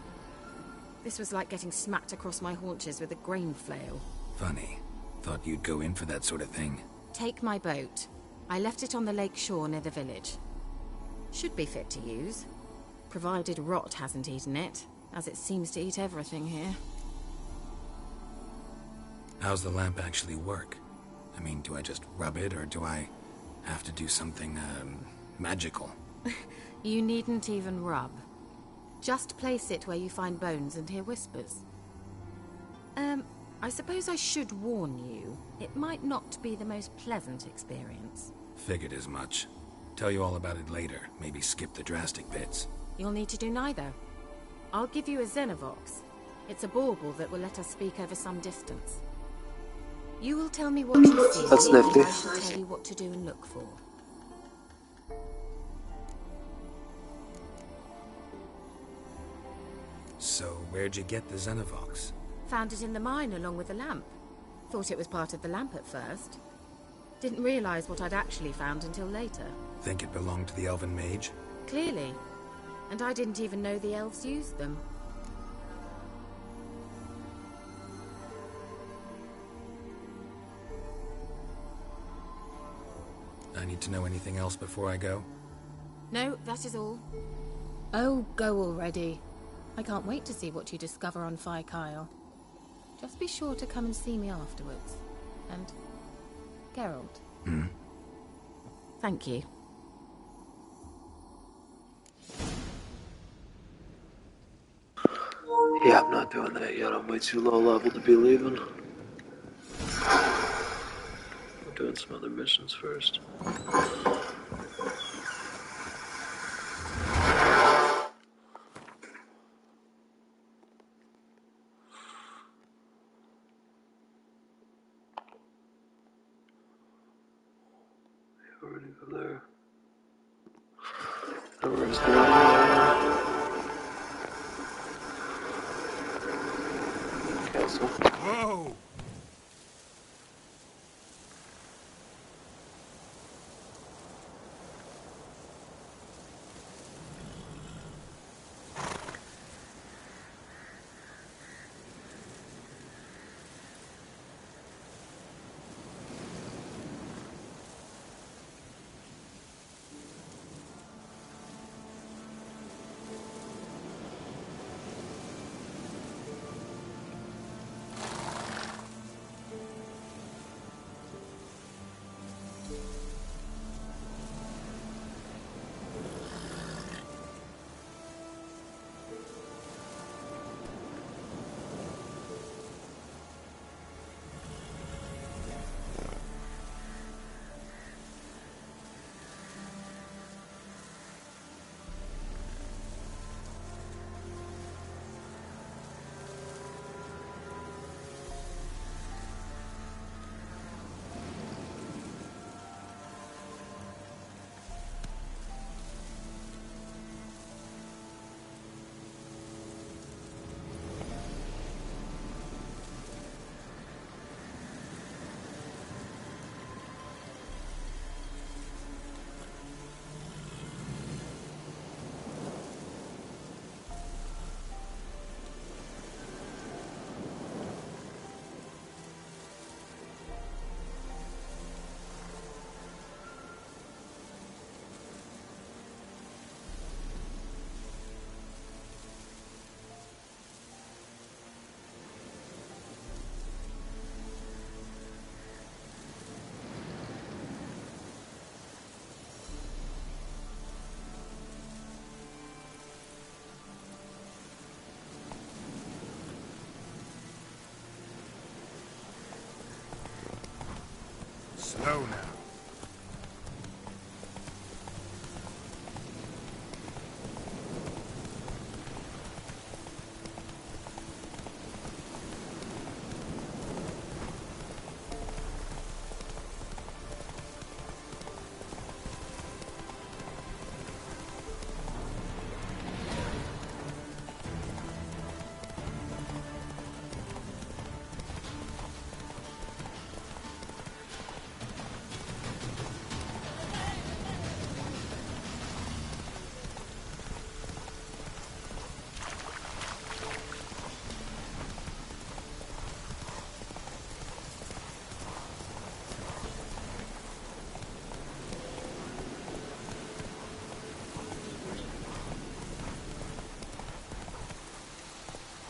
This was like getting smacked across my haunches with a grain flail. Funny. Thought you'd go in for that sort of thing. Take my boat. I left it on the lake shore near the village. Should be fit to use, provided rot hasn't eaten it, as it seems to eat everything here. How's the lamp actually work? I mean, do I just rub it, or do I have to do something, magical? You needn't even rub. Just place it where you find bones and hear whispers. I suppose I should warn you, it might not be the most pleasant experience. Figured as much. Tell you all about it later, maybe skip the drastic bits. You'll need to do neither. I'll give you a Xenovox. It's a bauble that will let us speak over some distance. You will tell me what you see, That's nifty. and I shall tell you what to do and look for. So, where'd you get the Xenovox? Found it in the mine along with the lamp. Thought it was part of the lamp at first. Didn't realize what I'd actually found until later. Think it belonged to the Elven Mage? Clearly. And I didn't even know the elves used them. I need to know anything else before I go? No, that is all. Oh, go already. I can't wait to see what you discover on Fyke Isle. Just be sure to come and see me afterwards. And Geralt. Hmm? Thank you. Yeah, I'm not doing that yet. I'm way too low level to be leaving. I'm doing some other missions first. We're gonna go there. And we're just going castle. Whoa! Go now.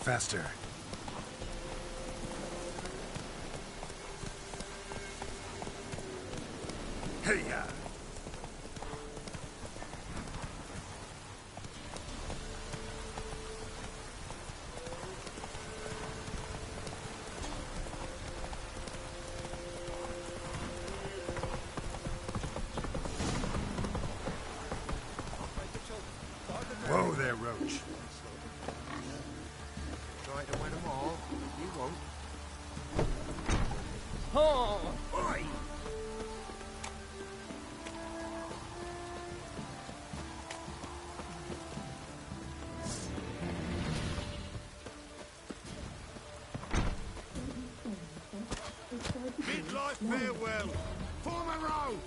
Faster. Hey-ya! Whoa there, Roach. Try to win them all. You won't. Oh! Oi! Midlife farewell. Form a row.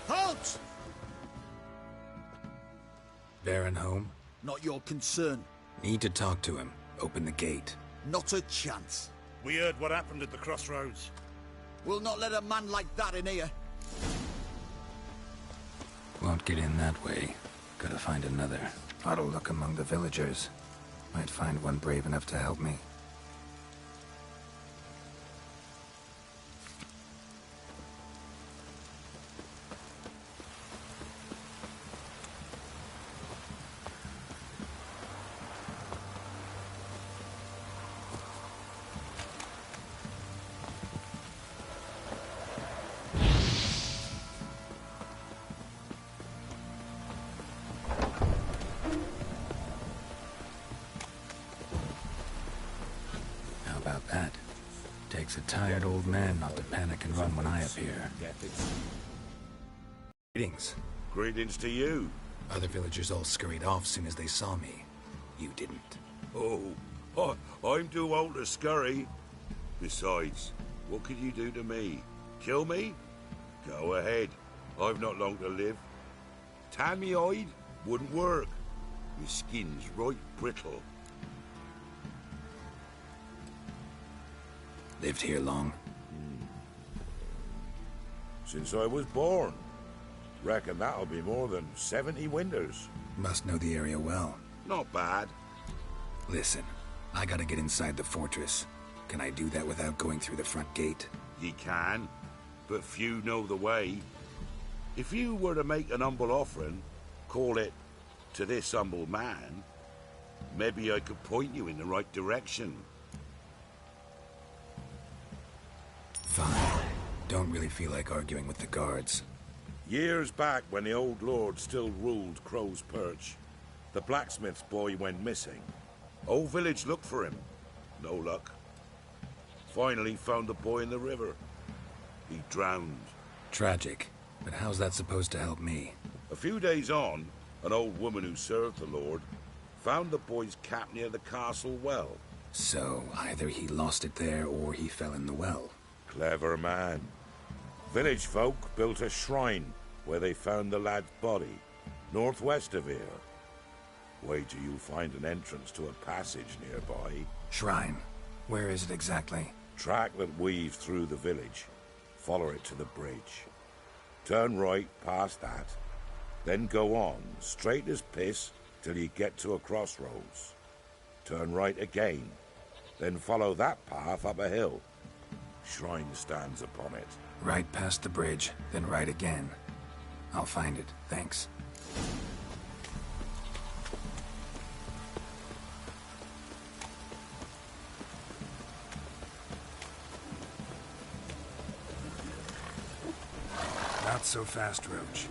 Halt! Baron home? Not your concern. Need to talk to him. Open the gate. Not a chance. We heard what happened at the crossroads. We'll not let a man like that in here. Won't get in that way. Gotta find another. Ought to look among the villagers. Might find one brave enough to help me. How about that? Takes a tired old man not to panic and run when I appear. Greetings. Greetings to you. Other villagers all scurried off soon as they saw me. You didn't. Oh, I'm too old to scurry. Besides, what could you do to me? Kill me? Go ahead. I've not long to live. Tan me hide? Wouldn't work. My skin's right brittle. Lived here long? Since I was born. Reckon that'll be more than 70 winters. Must know the area well. Not bad. Listen, I gotta get inside the fortress. Can I do that without going through the front gate? Ye can, but few know the way. If you were to make an humble offering, call it, to this humble man, maybe I could point you in the right direction. Fine. Don't really feel like arguing with the guards. Years back, when the old lord still ruled Crow's Perch, the blacksmith's boy went missing. Whole village looked for him. No luck. Finally found the boy in the river. He drowned. Tragic. But how's that supposed to help me? A few days on, an old woman who served the lord found the boy's cap near the castle well. So, either he lost it there or he fell in the well. Clever man. Village folk built a shrine where they found the lad's body. northwest of here. Wait till you find an entrance to a passage nearby. Shrine. Where is it exactly? Track that weaves through the village. Follow it to the bridge. Turn right past that. Then go on, straight as piss, till you get to a crossroads. Turn right again. Then follow that path up a hill. Shrine stands upon it. Right past the bridge, then right again. I'll find it, thanks. Not so fast, Roach.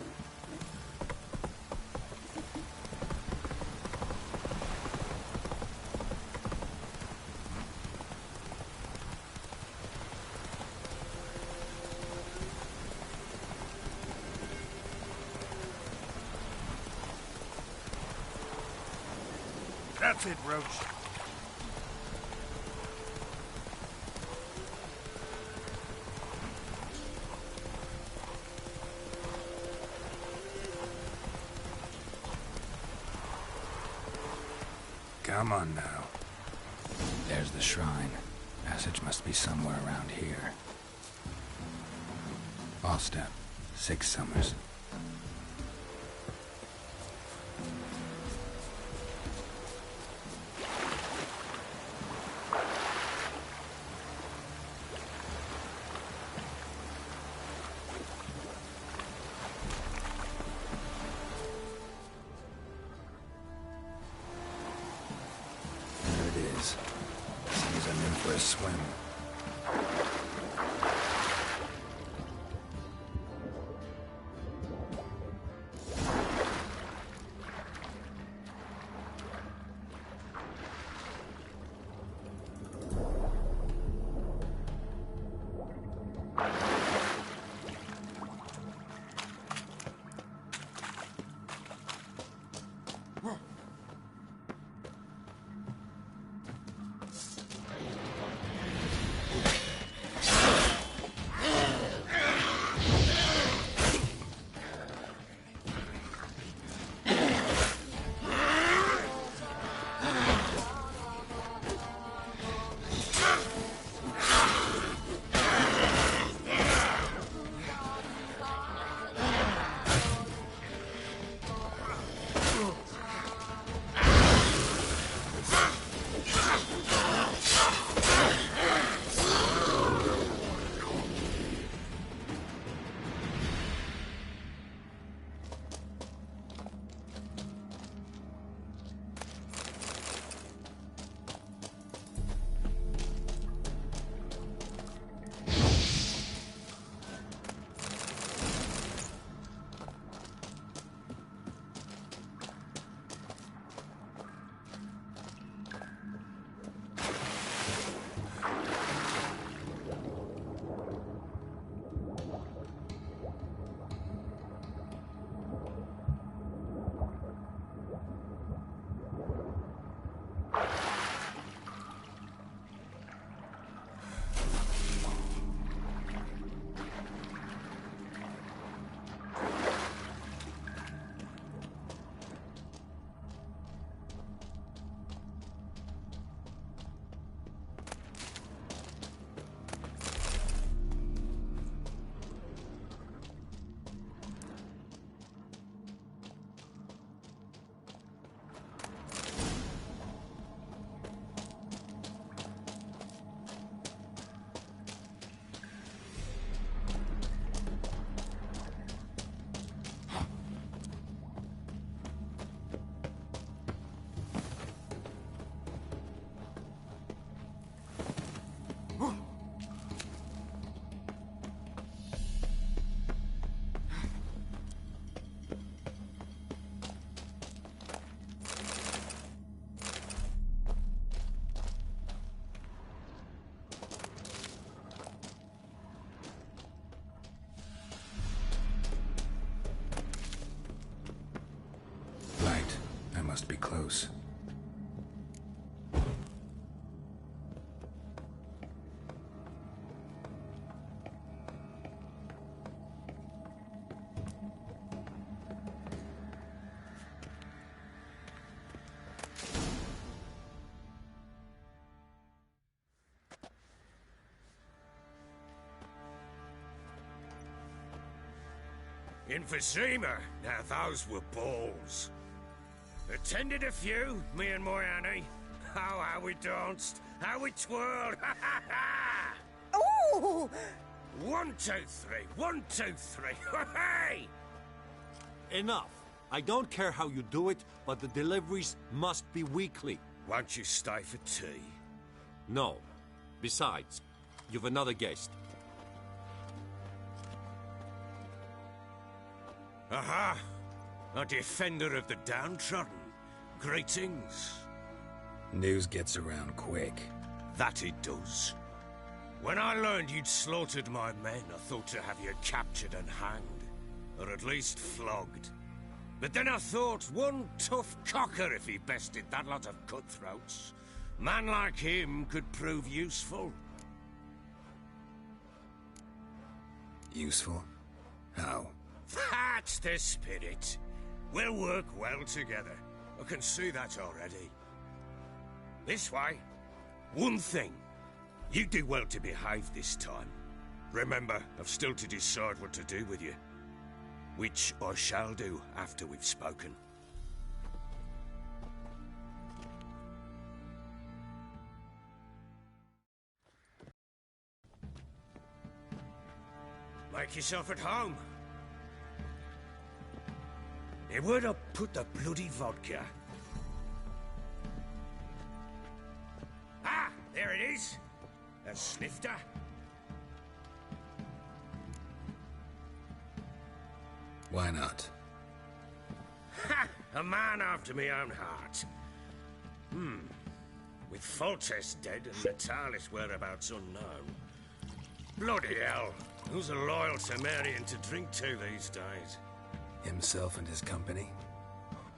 That's it, Roach. Come on now. There's the shrine. Passage must be somewhere around here. Falstep. 6 summers. Seems I'm in for a swim. Must be close. Emphysema. Now those were balls. Attended a few, me and my Annie. Oh, how we danced, how we twirled. Oh! 1, 2, 3. 1, 2, 3. Hey! Enough. I don't care how you do it, but the deliveries must be weekly. Won't you stay for tea? No. Besides, you've another guest. Aha! A defender of the downtrodden. Greetings. News gets around quick. That it does. When I learned you'd slaughtered my men, I thought to have you captured and hanged. Or at least flogged. But then I thought, one tough cocker if he bested that lot of cutthroats. Man like him could prove useful. Useful? How? That's the spirit. We'll work well together. I can see that already. This way. One thing. You do well to behave this time. Remember, I've still to decide what to do with you. Which I shall do after we've spoken. Make yourself at home. Hey, where'd I put the bloody vodka? Ah, there it is. A snifter. Why not? Ha! A man after my own heart. With Foltest dead and Natalis whereabouts unknown. Bloody hell. Who's a loyal Cimmerian to drink to these days? Himself and his company?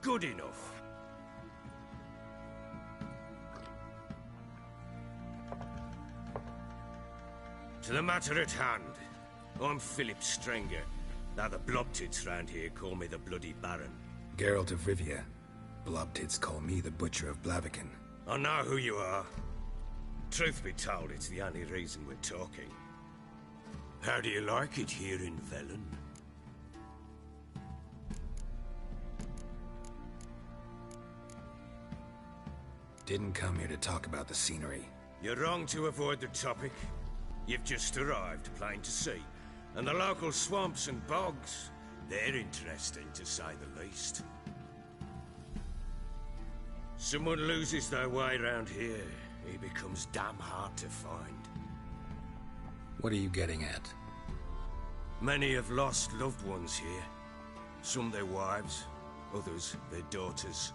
Good enough. To the matter at hand. I'm Philip Strenger. Now the Blobtits round here call me the Bloody Baron. Geralt of Rivia. Blobtits call me the Butcher of Blaviken. I know who you are. Truth be told, it's the only reason we're talking. How do you like it here in Velen? Didn't come here to talk about the scenery. You're wrong to avoid the topic. You've just arrived, plain to see. And the local swamps and bogs, they're interesting to say the least. Someone loses their way round here, he becomes damn hard to find. What are you getting at? Many have lost loved ones here. Some their wives, others their daughters.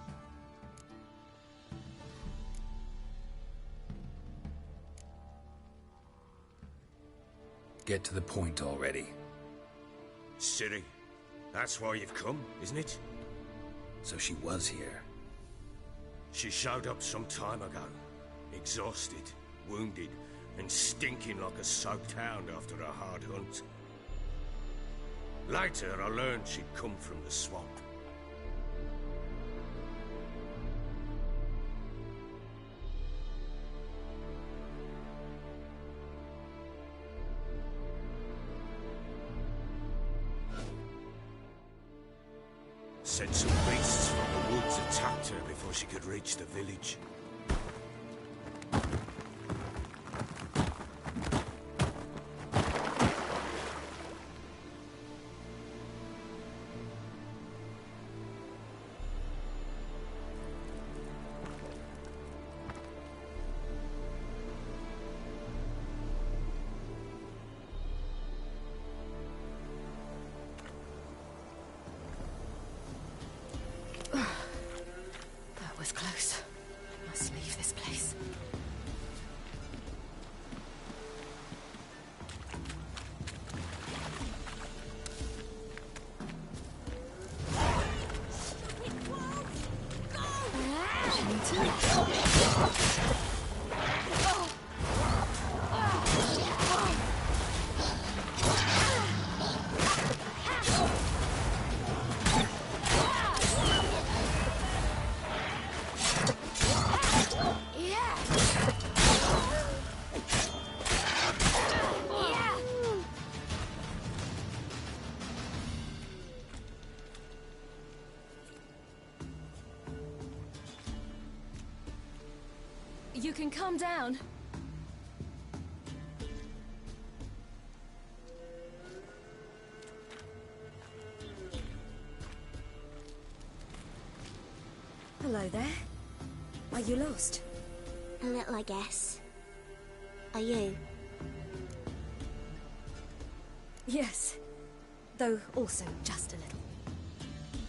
Get to the point already. Ciri, that's why you've come, isn't it? So she was here. She showed up some time ago. Exhausted, wounded, and stinking like a soaked hound after a hard hunt. Later, I learned she'd come from the swamp. Said some beasts from the woods attacked her before she could reach the village. That was close. Must leave this place. You can calm down. Hello there. Are you lost? A little, I guess. Are you? Yes. Though also just a little.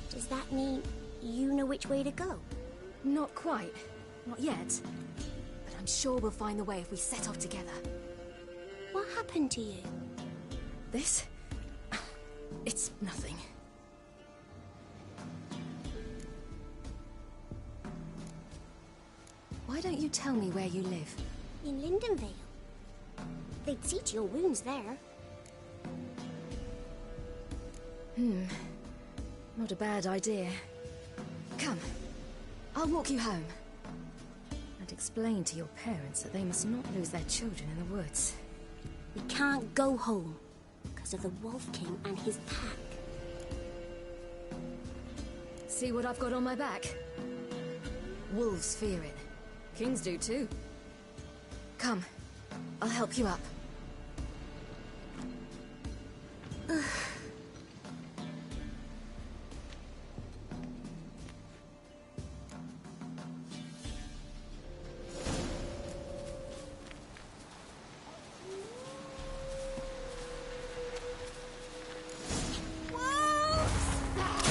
Does that mean you know which way to go? Not quite. Not yet. But I'm sure we'll find the way if we set off together. What happened to you? This? It's nothing. Why don't you tell me where you live? In Lindenvale. They'd see to your wounds there. Not a bad idea. Come. I'll walk you home. And explain to your parents that they must not lose their children in the woods. We can't go home because of the Wolf King and his pack. See what I've got on my back? Wolves fear it. Kings do too. Come. I'll help you up.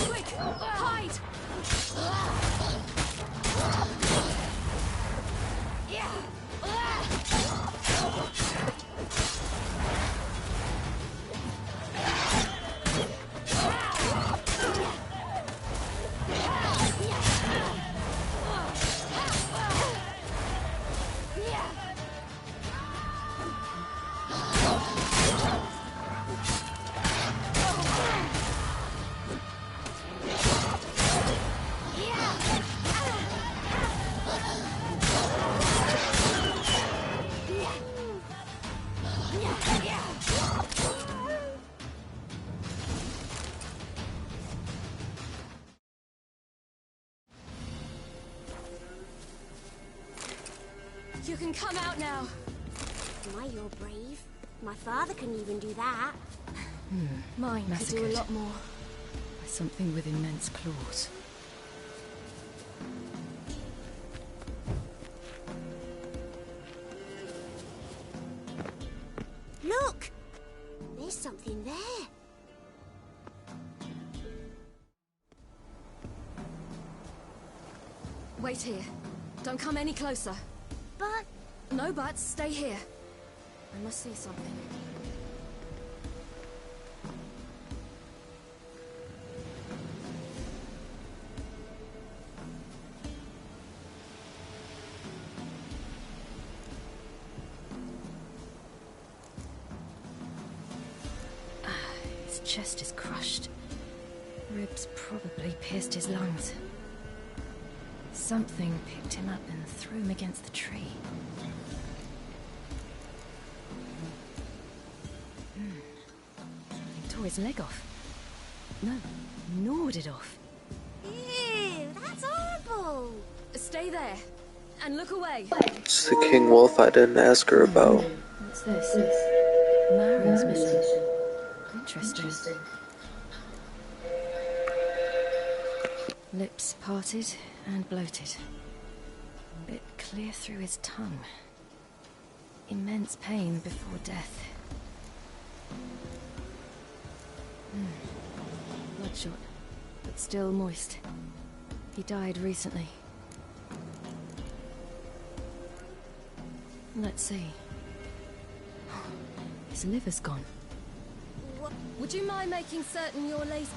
Quick! Hide! You can come out now. My, you're brave. My father couldn't even do that. Mine could do a lot more. By something with immense claws. Look! There's something there. Wait here. Don't come any closer. But... No buts. Stay here. I must see something. His chest is crushed. Ribs probably pierced his lungs. Something picked him up and threw him against the tree. Something tore his leg off. No, gnawed it off. Ew, that's horrible. Stay there. And look away. It's the King Wolf I didn't ask her about. What's this? Marin's missing. Interesting. Lips parted and bloated. Bit clear through his tongue. Immense pain before death. Bloodshot, but still moist. He died recently. Let's see. His liver's gone. What? Would you mind making certain you're lazy?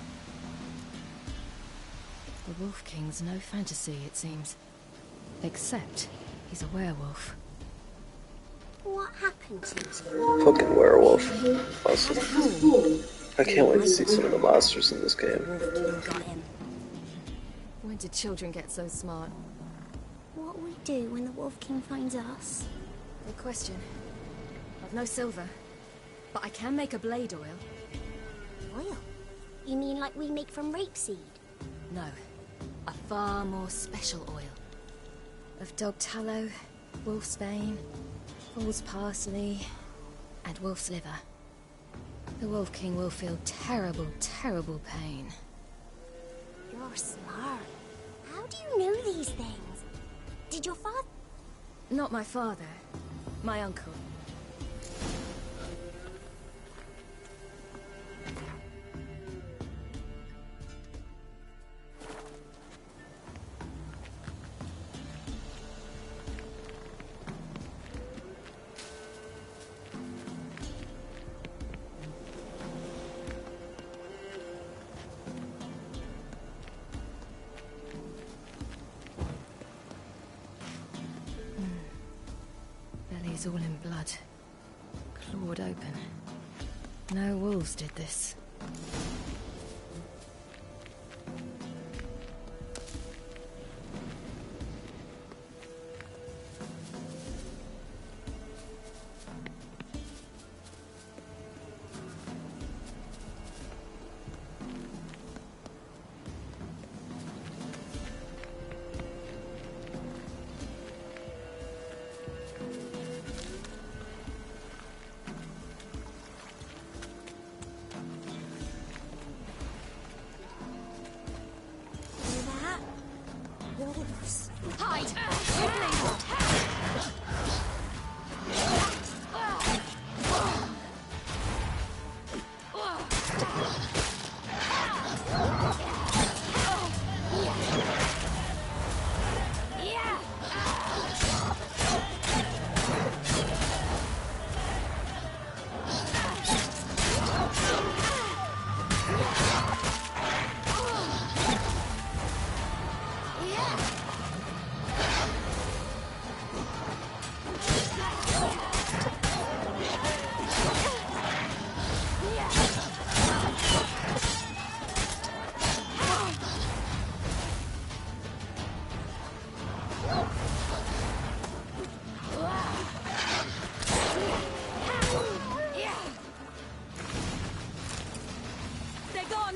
The Wolf King's no fantasy, it seems. Except he's a werewolf. What happened to him? Fucking werewolf. Awesome. I can't wait to see some of the monsters in this game. Got him. When did children get so smart? What will we do when the Wolf King finds us? Good question. I've no silver, but I can make a blade oil. Oil? You mean like we make from rapeseed? No, a far more special oil. Of dog tallow, Wolfsbane, fool's parsley, and wolf's liver. The Wolf King will feel terrible, terrible pain. You're smart. How do you know these things? Did your father... Not my father. My uncle. Belly's all in blood. Clawed open. No wolves did this. Wolves. Hide! They're gone!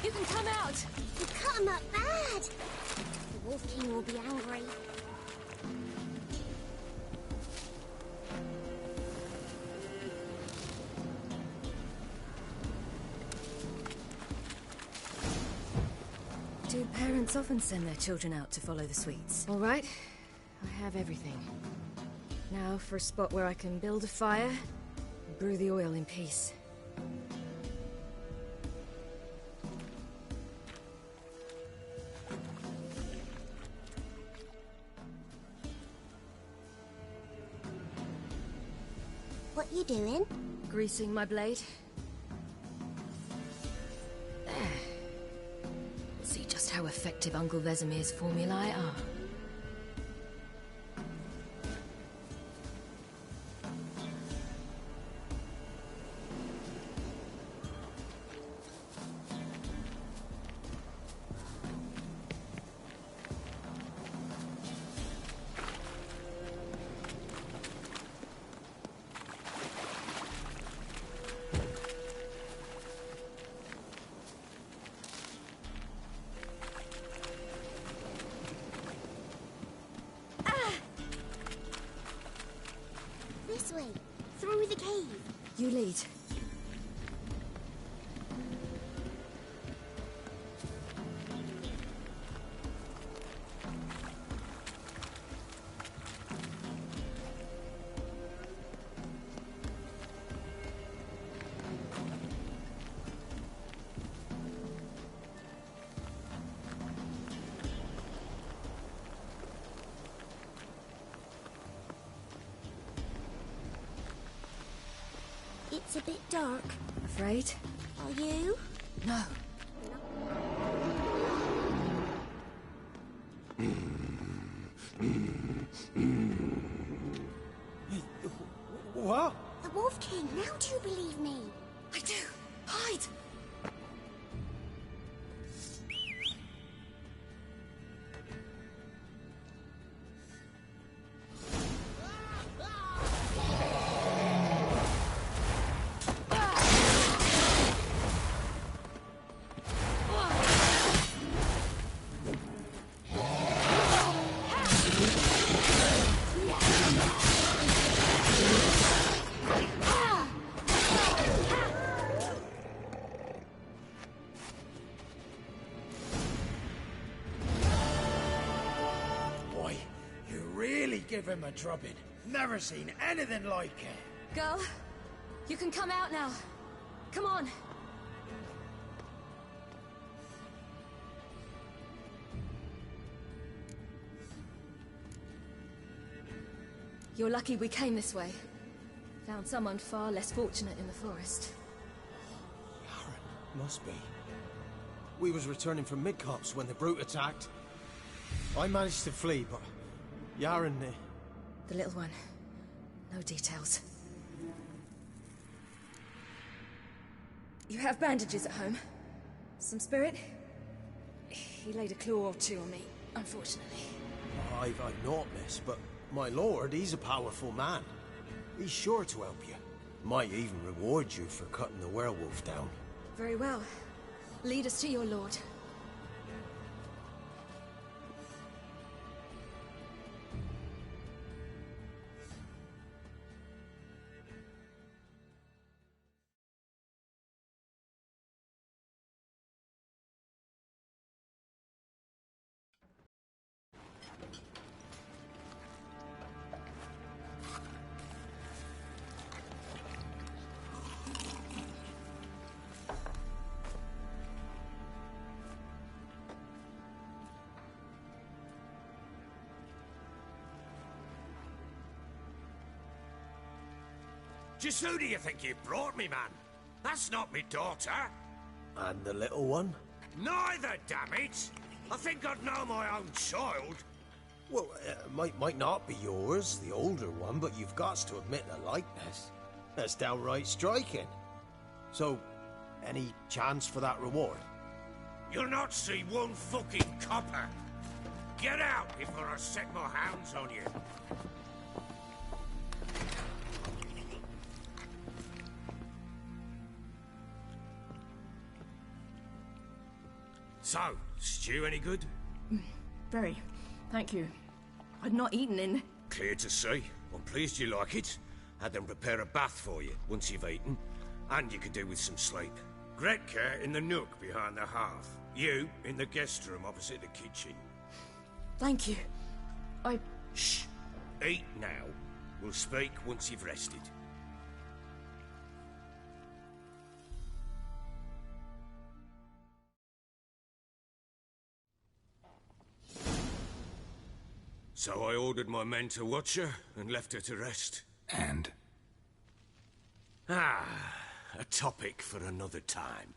You can come out! You cut him up bad! The Wolf King will be angry. Do parents often send their children out to follow the sweets? All right, I have everything. Now for a spot where I can build a fire, and brew the oil in peace. What you doing? Greasing my blade. There. See just how effective Uncle Vesemir's formulae are. This way. Through the cave. You lead. It's a bit dark. Afraid? Are you? No. What? The Wolf King, now do you believe me? I do. Hide! give him a drubbing. Never seen anything like it. Girl, you can come out now. Come on. You're lucky we came this way. Found someone far less fortunate in the forest. Must be. We was returning from Midcops when the brute attacked. I managed to flee, but Yaren... The little one. No details. You have bandages at home? Some spirit? He laid a claw or two on me, unfortunately. I've naught, miss, but my lord, he's a powerful man. He's sure to help you. Might even reward you for cutting the werewolf down. Very well. Lead us to your lord. Just who do you think you brought me, man? That's not me daughter. And the little one? Neither, damn it! I think I'd know my own child. Well, might not be yours, the older one, but you've got to admit the likeness. That's downright striking. So, any chance for that reward? You'll not see one fucking copper. Get out before I set my hounds on you. So, stew any good? Very. Thank you. I'd not eaten in... Clear to see. I'm pleased you like it. Had them prepare a bath for you once you've eaten. And you could do with some sleep. Gretka in the nook behind the hearth. You in the guest room opposite the kitchen. Thank you. Shh. Eat now. We'll speak once you've rested. So I ordered my men to watch her and left her to rest. And? A topic for another time.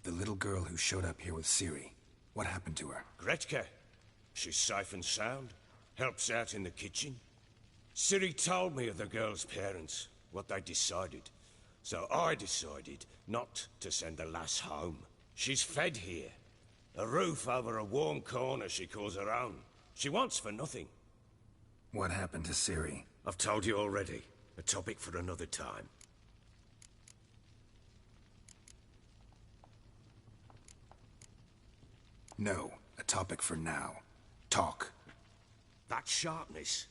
The little girl who showed up here with Ciri. What happened to her? Gretka. She's safe and sound. Helps out in the kitchen. Ciri told me of the girl's parents, what they decided. So I decided not to send the lass home. She's fed here. A roof over a warm corner she calls her own. She wants for nothing. What happened to Ciri? I've told you already. A topic for another time. No, a topic for now. Talk. That sharpness.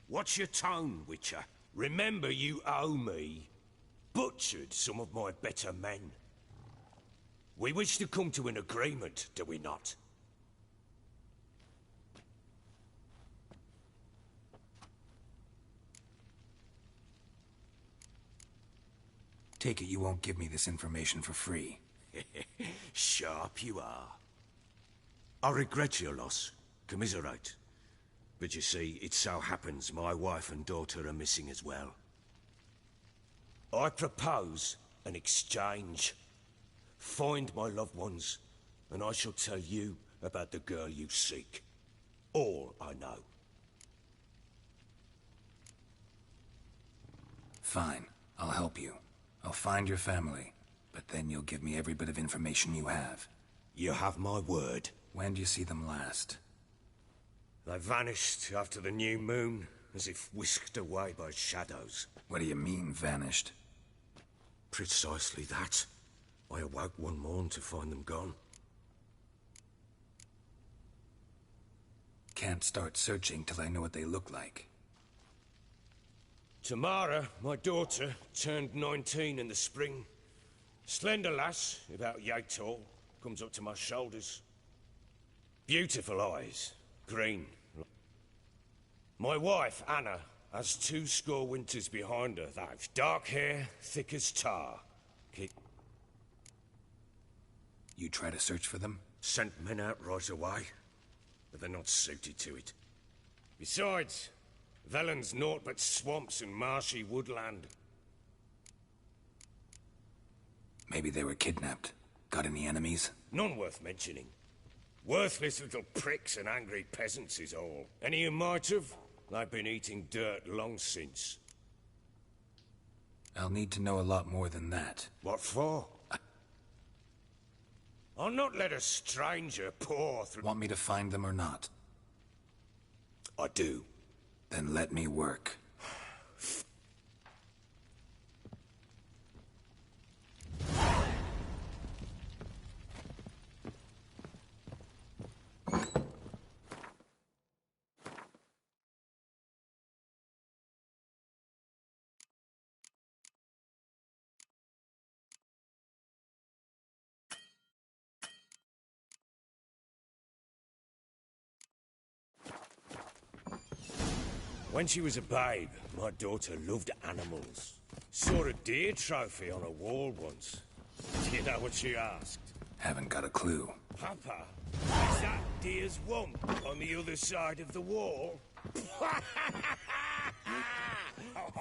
What's your tone, Witcher? Remember you owe me. Butchered some of my better men. We wish to come to an agreement, do we not? Take it you won't give me this information for free. Sharp you are. I regret your loss. Commiserate. But you see, it so happens my wife and daughter are missing as well. I propose an exchange. Find my loved ones, and I shall tell you about the girl you seek. All I know. Fine. I'll help you. I'll find your family, but then you'll give me every bit of information you have. You have my word. When do you see them last? They vanished after the new moon, as if whisked away by shadows. What do you mean, vanished? Precisely that. I awoke one morn to find them gone. Can't start searching till I know what they look like. Tamara, my daughter, turned 19 in the spring. Slender lass, about yay tall, comes up to my shoulders. Beautiful eyes, Green. My wife, Anna, has 2 score winters behind her. That's dark hair, thick as tar. You try to search for them? Sent men out right away, but they're not suited to it. Besides, Velen's naught but swamps and marshy woodland. Maybe they were kidnapped. Got any enemies? None worth mentioning. Worthless little pricks and angry peasants is all. Any who might have, they've been eating dirt long since. I'll need to know a lot more than that. What for? I'll not let a stranger pour through... Want me to find them or not? I do. Then let me work. When she was a babe, my daughter loved animals. Saw a deer trophy on a wall once. Do you know what she asked? Haven't got a clue. Papa, is that deer's wump on the other side of the wall?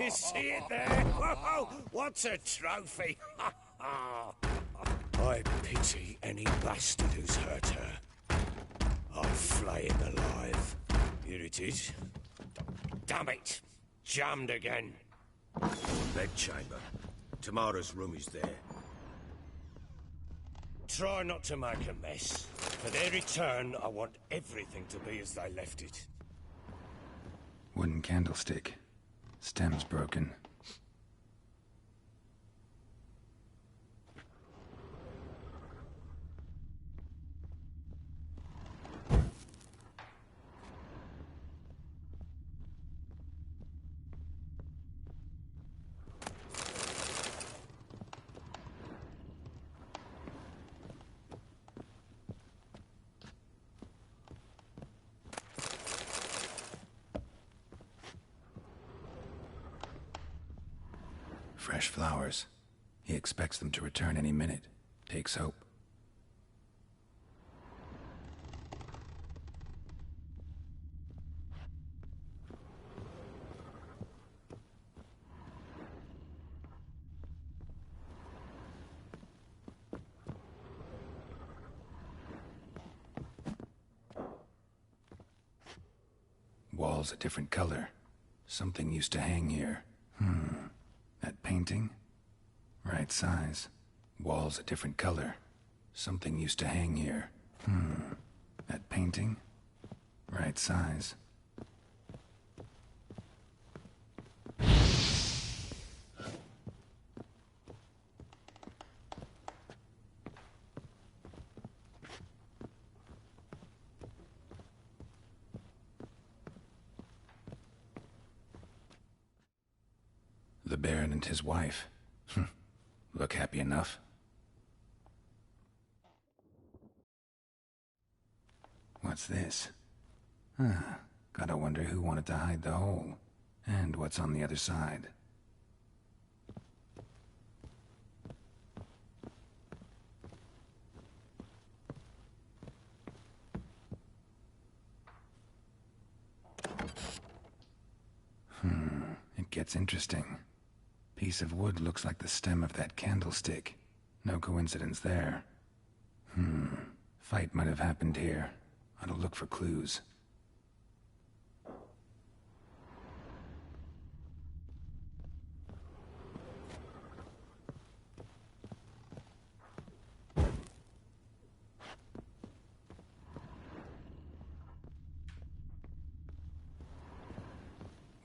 You see it there? Whoa, what's a trophy? I pity any bastard who's hurt her. I'll flay him alive. Here it is. Damn it! Jammed again. Bedchamber. Tamara's room is there. Try not to make a mess. For their return, I want everything to be as they left it. Wooden candlestick. Stem's broken. Fresh flowers. He expects them to return any minute. Takes hope. Walls a different color. Something used to hang here. That painting? Right size. Walls a different color. Something used to hang here. That painting? Right size. The Baron and his wife. Look happy enough. What's this? Gotta wonder who wanted to hide the hole. And what's on the other side. It gets interesting. Piece of wood looks like the stem of that candlestick. No coincidence there. Fight might have happened here. Ought to look for clues.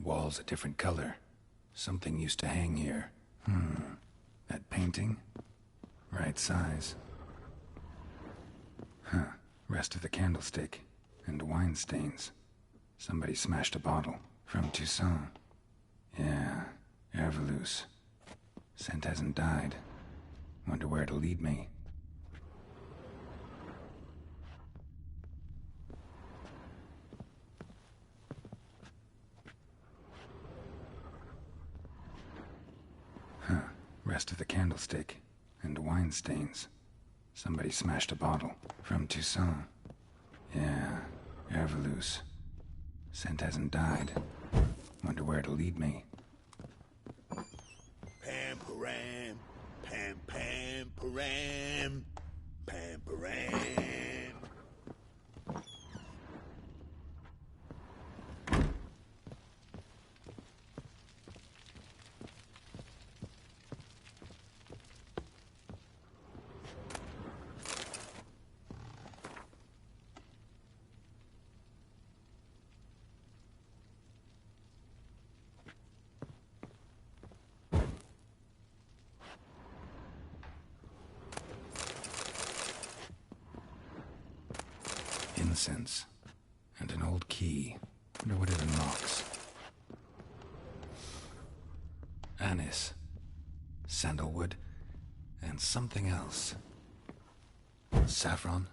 Walls a different color. Something used to hang here. That painting? Right size. Rest of the candlestick. And wine stains. Somebody smashed a bottle. From Toussaint. Yeah, Herveloos. Scent hasn't died. Wonder where it'll lead me. candlestick, and wine stains. Somebody smashed a bottle. From Toussaint. Yeah, Herveloos. Scent hasn't died. Wonder where it'll lead me. Pam-param, pam-pam-param, pam-param. Incense. And an old key. Wonder what it unlocks. Anise. Sandalwood. And something else. Saffron?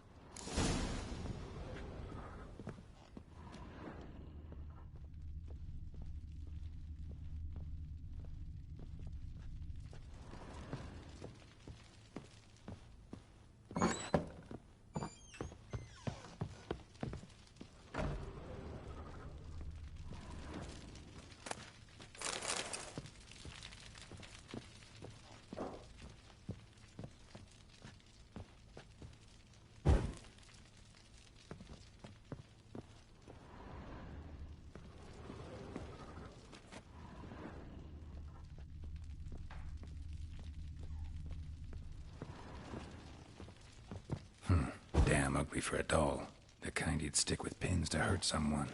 Damn ugly for a doll. The kind you'd stick with pins to hurt someone.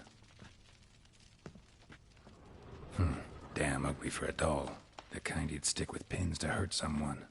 Damn ugly for a doll. The kind you'd stick with pins to hurt someone.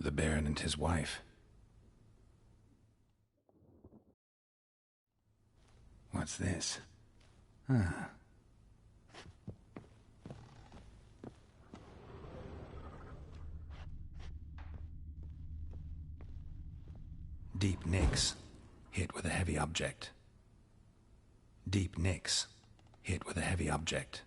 The Baron and his wife. What's this? Deep nicks. Hit with a heavy object. Deep nicks. Hit with a heavy object.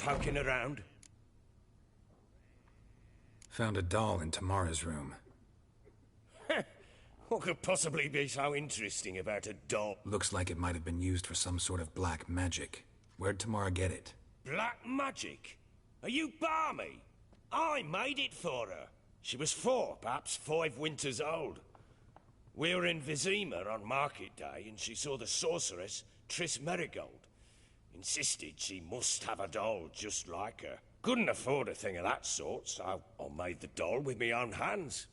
poking around? Found a doll in Tamara's room. What could possibly be so interesting about a doll? Looks like it might have been used for some sort of black magic. Where'd Tamara get it? Black magic? Are you balmy? I made it for her. She was 4, perhaps 5 winters old. We were in Vizima on market day, and she saw the sorceress, Triss Merigold. Insisted she must have a doll just like her. Couldn't afford a thing of that sort, so I made the doll with my own hands.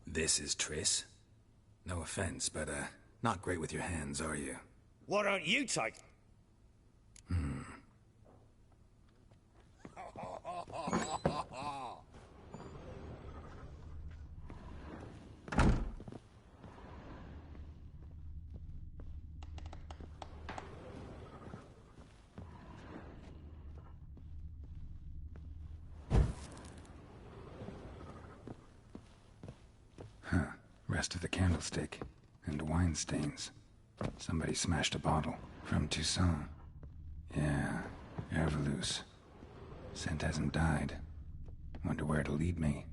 This is Triss? No offense, but, not great with your hands, are you? Why don't you take... Rest of the candlestick. And wine stains. Somebody smashed a bottle. From Toussaint. Yeah, Herveloos. Scent hasn't died. Wonder where it'll lead me.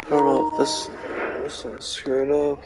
I don't know if this one's screwed up.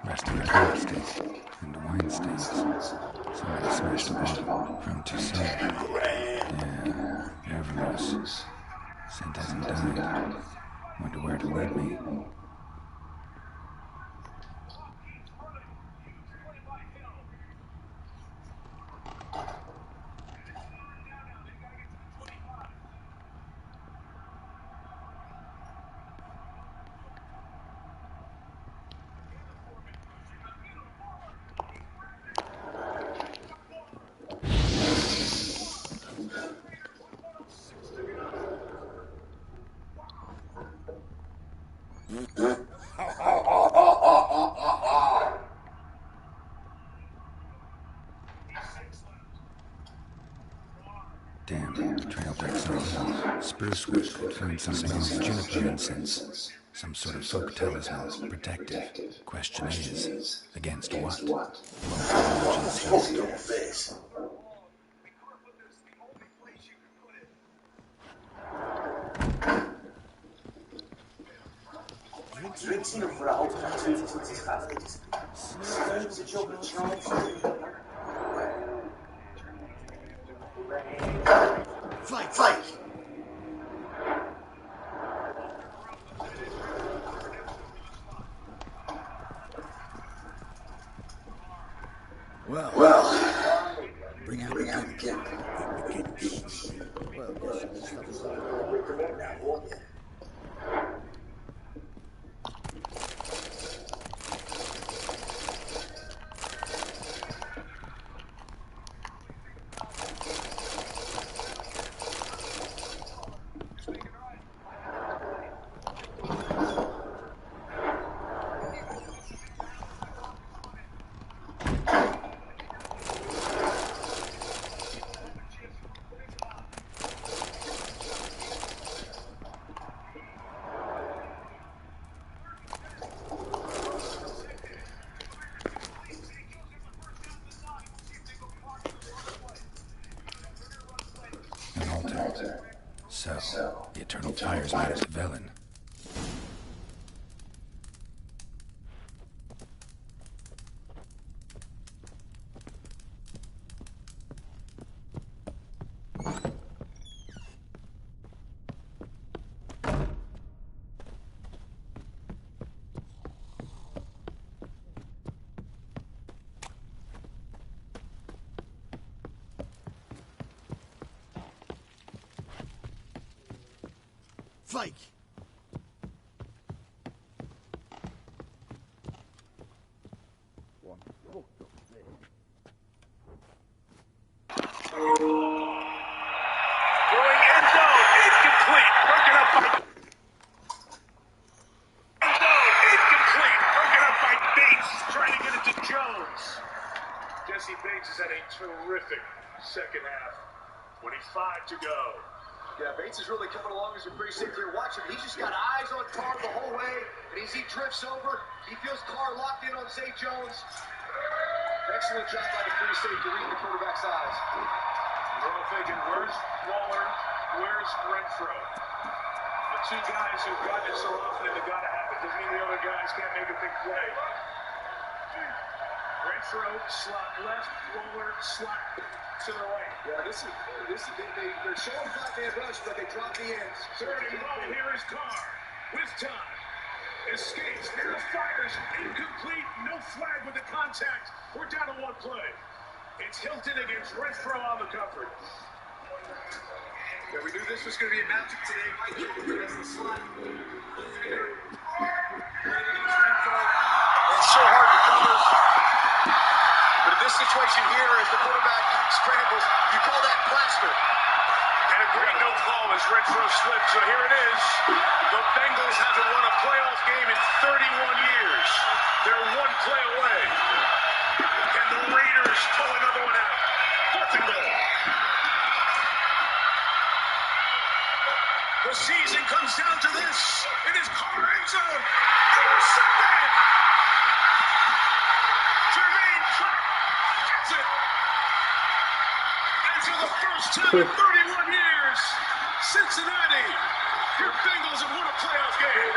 Rest of the candlestick. And wine stains. Somebody smashed a bottle. From Toussaint. Yeah, Herveloos. Scent hasn't died. Wonder where it'll lead me. Damn, trail takes off. Spruce wood could find something in the juniper incense. Some sort of folk talisman, protective. Question is, against what? Fight! Well, bring out the kid. Well, guess some of this stuff is a little recommend now, won't you? An altar. So, the eternal fires made it to Velen. Fake! One hooked up there. Going end zone, incomplete, broken up by... End zone, incomplete, broken up by Bates, trying to get it to Jones. Jesse Bates has had a terrific second half. 25 to go. Yeah, Bates is really coming along as we sit here watching. He's just got eyes on Carr the whole way, and as he drifts over, he feels Carr locked in on St. Jones. Excellent job by the free safety, reading the quarterback's eyes. We're all thinking, where's Waller? Where's Renfro? The two guys who've gotten it so often and they've got to have it because any of the other guys can't make a big play. Renfro, slot left, Waller, slot to the right. Yeah, they're showing five-man rush, but they drop the ends. Third and goal, here is Carr, with time. Escapes, now fires, incomplete, no flag with the contact. We're down to one play. It's Hilton against Renfro on the coverage. Yeah, we knew this was going to be a matchup today. Mike Hilton as the slot. It's so hard to cover. But in this situation here, as the quarterback scrambles, you call that plaster. And a great no call as Renfro slipped. So here it is. The Bengals haven't won a playoff game in 31 years. They're one play away. And the Raiders pull another one out. Fourth and goal. The season comes down to this. It is Carr end zone. Intercepted. Jermaine Pratt gets it. And for the first time in 31 years, Cincinnati, your Bengals have won a playoff game.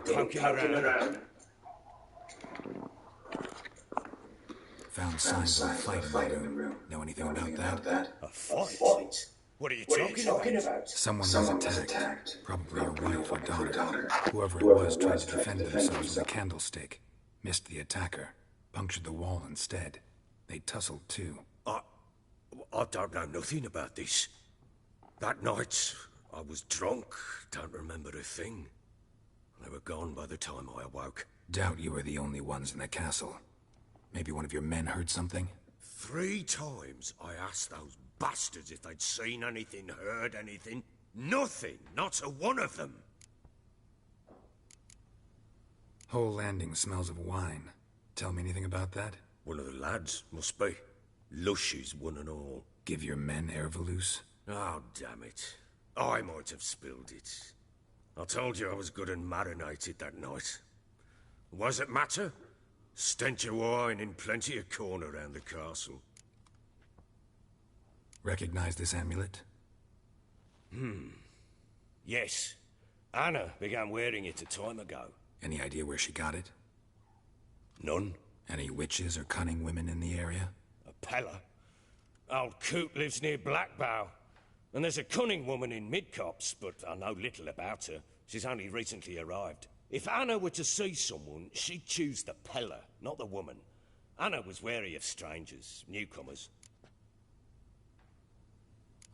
poking around. Found signs of a fight in the room. Know anything about that? A fight? What are you talking about? Someone was attacked. Probably your wife or daughter. Whoever it was tried to defend themselves with a candlestick. Missed the attacker. Punctured the wall instead. They tussled too. I don't know nothing about this. That night, I was drunk. Don't remember a thing. They were gone by the time I awoke. Doubt you were the only ones in the castle. Maybe one of your men heard something? 3 times I asked those bastards if they'd seen anything, heard anything. Nothing. Not a one of them. Whole landing smells of wine. Tell me anything about that? One of the lads, must be. Lushes, one and all. Give your men Airvalus? Oh, damn it. I might have spilled it. I told you I was good and marinated that night. What does it matter? Stench of wine in plenty of corn around the castle. Recognize this amulet? Yes. Anna began wearing it a time ago. Any idea where she got it? None. Any witches or cunning women in the area? A Pella? Old Coot lives near Blackbow. And there's a cunning woman in Midcops, but I know little about her. She's only recently arrived. If Anna were to see someone, she'd choose the Pella, not the woman. Anna was wary of strangers, newcomers.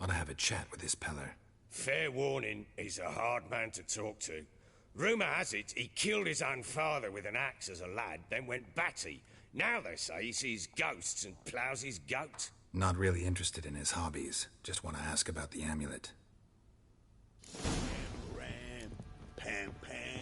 Ought to have a chat with this Peller. Fair warning, he's a hard man to talk to. Rumour has it he killed his own father with an axe as a lad, then went batty. Now they say he sees ghosts and ploughs his goat. Not really interested in his hobbies. Just want to ask about the amulet. Pam, pam,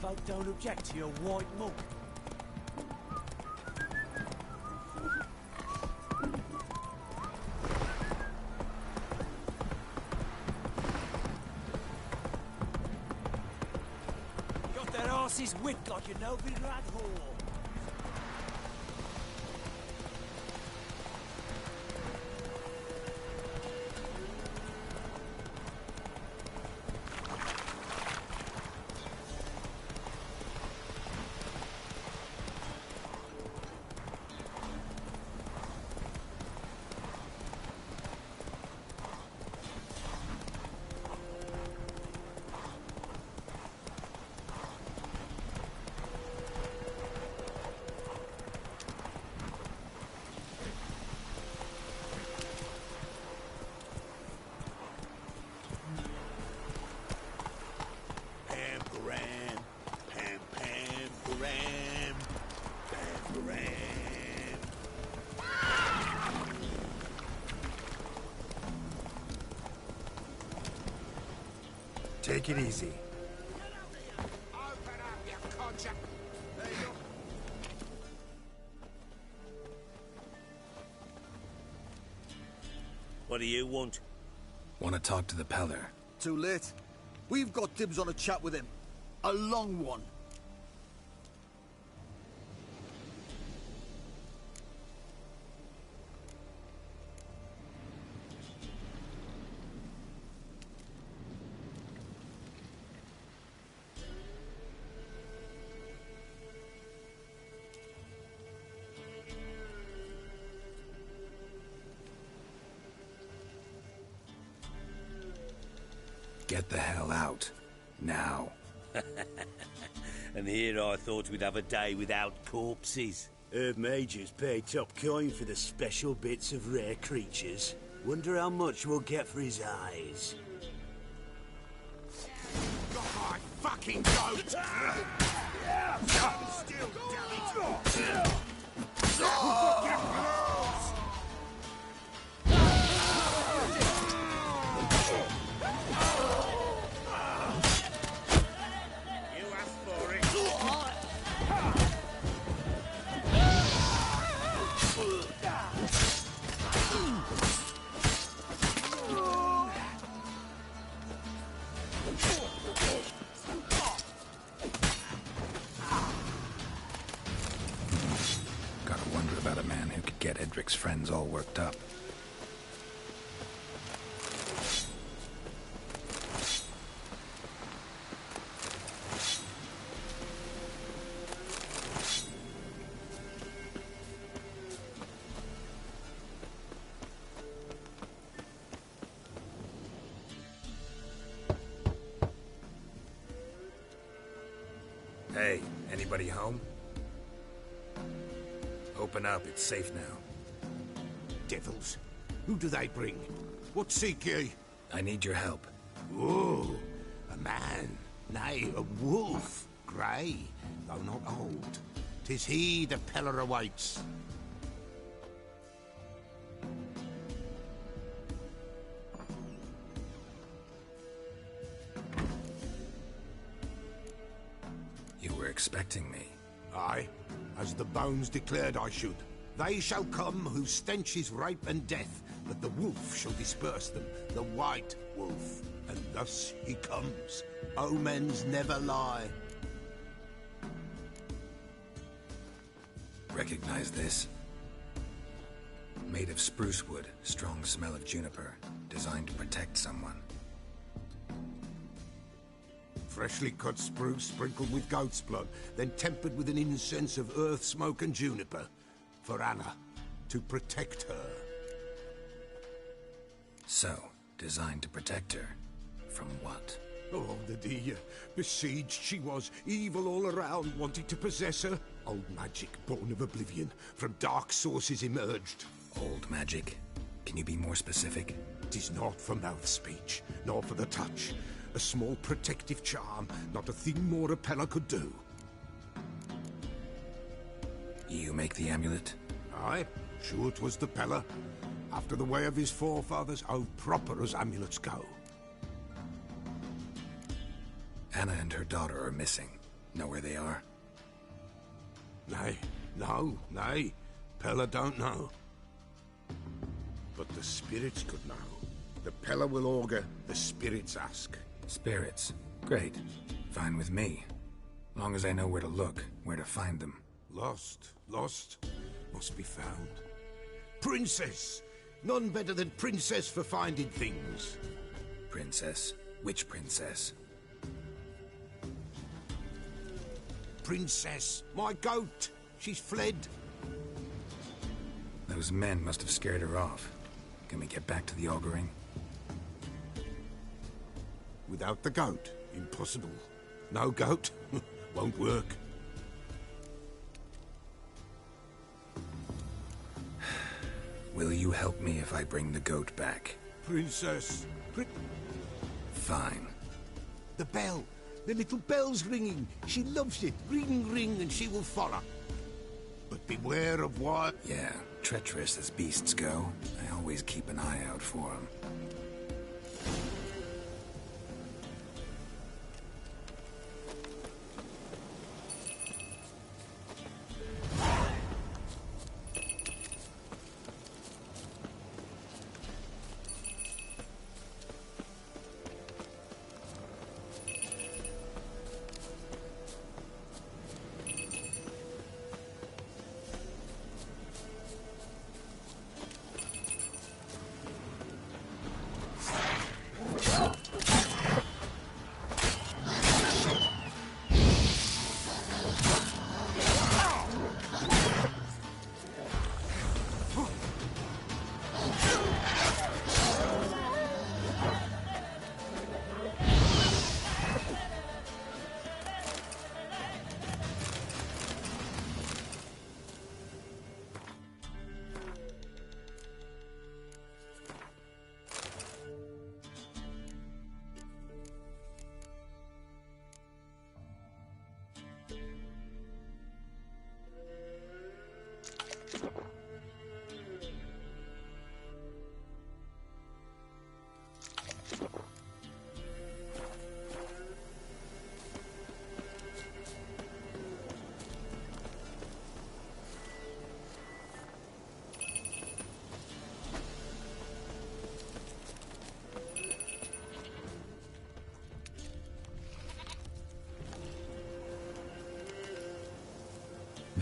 Folk don't object to your white monk. Got that arse's wit like you know, big lad whore. Take it easy. What do you want? Want to talk to the Peller. Too late. We've got dibs on a chat with him. A long one. Get the hell out. Now. And here I thought we'd have a day without corpses. Herb Majors pay top coin for the special bits of rare creatures. Wonder how much we'll get for his eyes. Got my fucking goat! Still, damn it! Gotta wonder about a man who could get Edric's friends all worked up. Hey, anybody home? Open up, it's safe now. Devils. Who do they bring? What seek ye? I need your help. Oh, a man. Nay, a wolf. Grey, though not old. 'Tis he the Peller awaits. You were expecting me. Aye, as the bones declared I should. They shall come whose stench is rape and death, but the wolf shall disperse them, the white wolf. And thus he comes. Omens never lie. Recognize this? Made of spruce wood, strong smell of juniper, designed to protect someone. Freshly cut spruce sprinkled with goat's blood, then tempered with an incense of earth, smoke and juniper. For Anna, to protect her. So, designed to protect her. From what? Oh, the besieged she was, evil all around, wanted to possess her. Old magic, born of oblivion, from dark sources emerged. Old magic? Can you be more specific? 'Tis not for mouth speech, nor for the touch. A small protective charm, not a thing more a Peller could do. You make the amulet? Aye, sure 'twas the Peller. After the way of his forefathers, how proper as amulets go. Anna and her daughter are missing. Know where they are? Nay, nay. Peller don't know. But the spirits could know. The Peller will augur, the spirits ask. Spirits? Great. Fine with me. Long as I know where to look, where to find them. Lost, must be found. Princess! None better than Princess for finding things. Princess? Which princess? Princess, my goat! She's fled. Those men must have scared her off. Can we get back to the auguring? Without the goat, impossible. No goat, won't work. Will you help me if I bring the goat back? Princess, Fine. The bell! The little bell's ringing. She loves it. Ring, ring, and she will follow. But beware of what... Yeah, treacherous as beasts go. I always keep an eye out for them.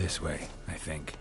This way, I think.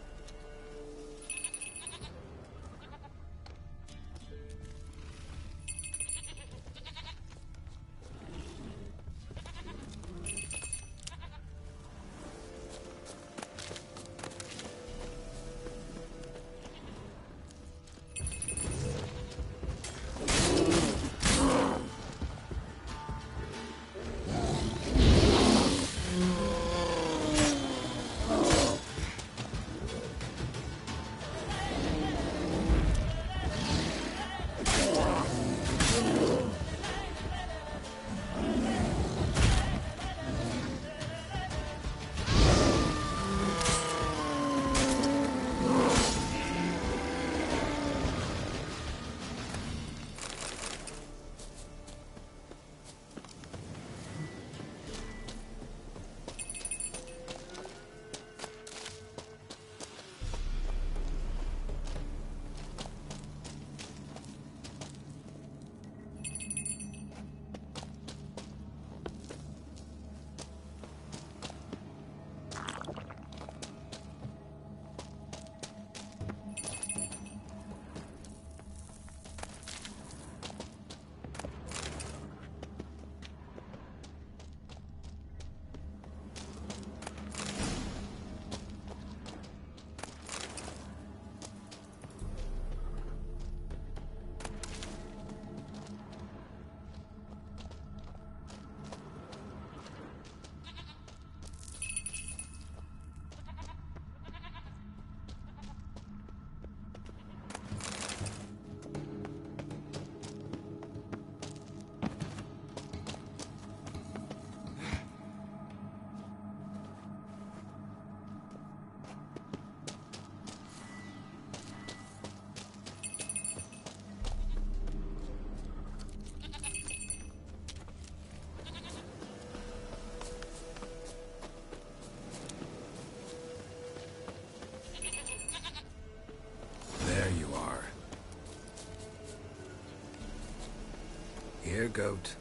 Here, goat.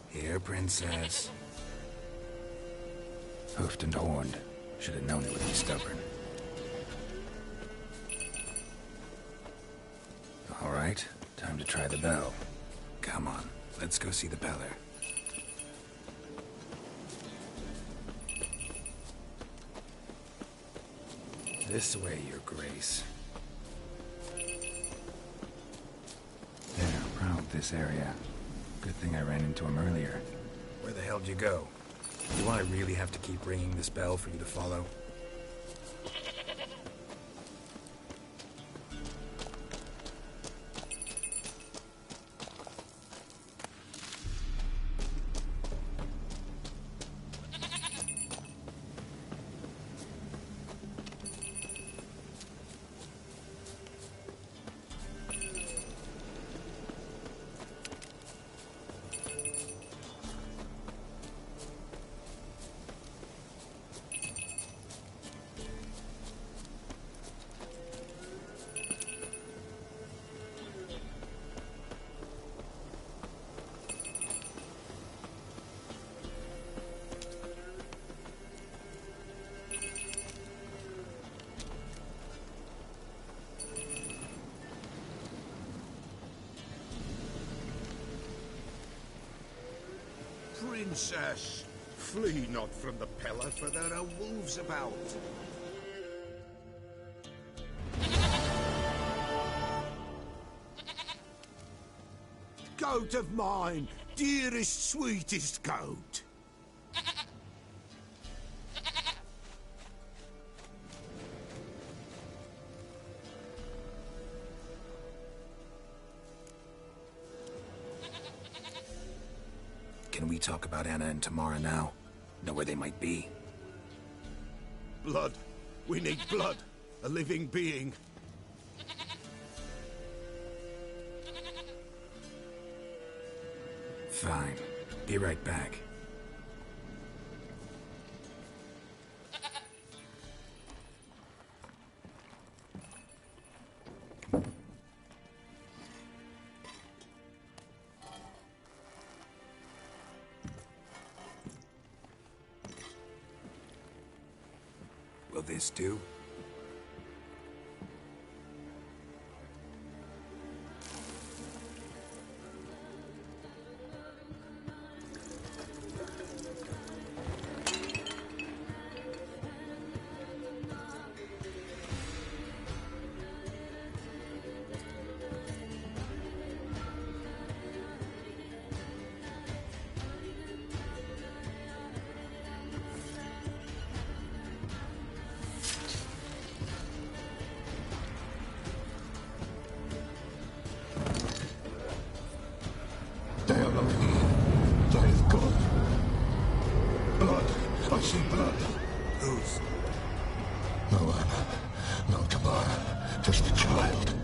Here, princess. Hoofed and horned. Should have known it would be stubborn. All right, time to try the bell. Come on, let's go see the Peller. This way, Your Grace. This area. Good thing I ran into him earlier. Where the hell did you go? Do I really have to keep ringing this bell for you to follow? Princess, flee not from the Peller, for there are wolves about. Goat of mine, dearest, sweetest goat. Can we talk about Anna and Tamara now? Know where they might be? Blood. We need blood. A living being. Fine. Be right back. this do? They are not here. They have gone. Blood. I see blood. Whose? No one. No Tamara. Just a child.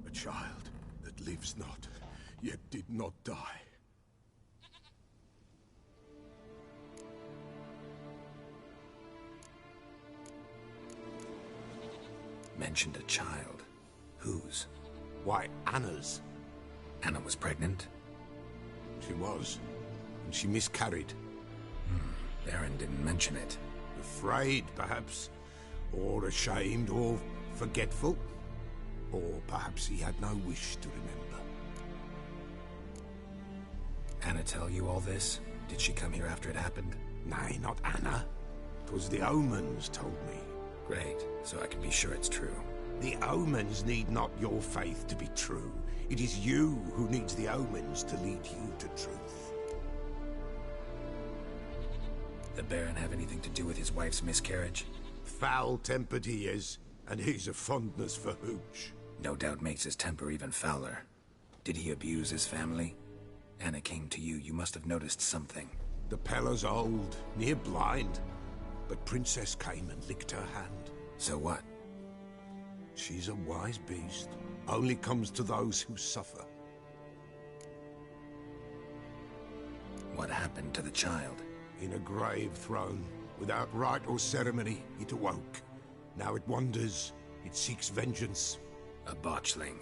A child that lives not, yet did not die. Mentioned a child. Whose? Why, Anna's. Anna was pregnant? She was. And she miscarried. Baron didn't mention it. Afraid, perhaps. Or ashamed, or forgetful. Or perhaps he had no wish to remember. Anna tell you all this? Did she come here after it happened? Nay, not Anna. 'Twas the omens told me. Great, so I can be sure it's true. The omens need not your faith to be true. It is you who needs the omens to lead you to truth. The Baron have anything to do with his wife's miscarriage? Foul-tempered he is, and he's a fondness for hooch. No doubt makes his temper even fouler. Did he abuse his family? Anna came to you. You must have noticed something. The Pella's old, near blind. But Princess came and licked her hand. So what? She's a wise beast. Only comes to those who suffer. What happened to the child? In a grave thrown. Without rite or ceremony, it awoke. Now it wanders. It seeks vengeance. A botchling.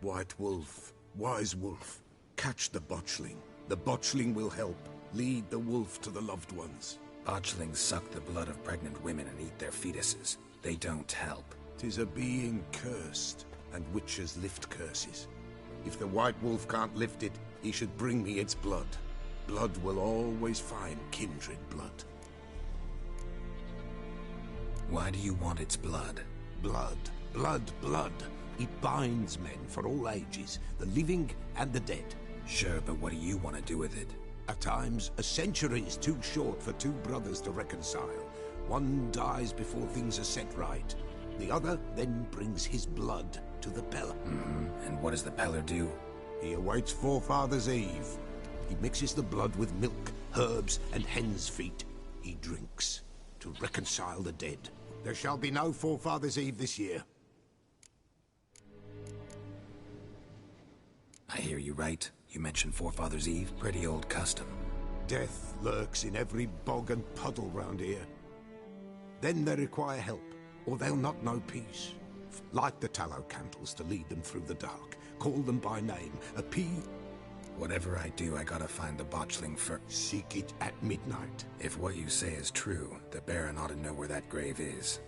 White wolf. Wise wolf. Catch the botchling. The botchling will help. Lead the wolf to the loved ones. Botchlings suck the blood of pregnant women and eat their fetuses. They don't help. 'Tis a being cursed, and witches lift curses. If the white wolf can't lift it, he should bring me its blood. Blood will always find kindred blood. Why do you want its blood? Blood, blood, blood. It binds men for all ages, the living and the dead. Sure, but what do you want to do with it? At times, a century is too short for two brothers to reconcile. One dies before things are set right. The other then brings his blood to the Pella. And what does the Peller do? He awaits Forefathers' Eve. He mixes the blood with milk, herbs, and hen's feet. He drinks to reconcile the dead. There shall be no Forefathers' Eve this year. I hear you right. You mentioned Forefathers' Eve. Pretty old custom. Death lurks in every bog and puddle round here. Then they require help, or they'll not know peace. Light the tallow candles to lead them through the dark. Call them by name. Whatever I do, I gotta find the botchling first. Seek it at midnight. If what you say is true, the Baron ought to know where that grave is.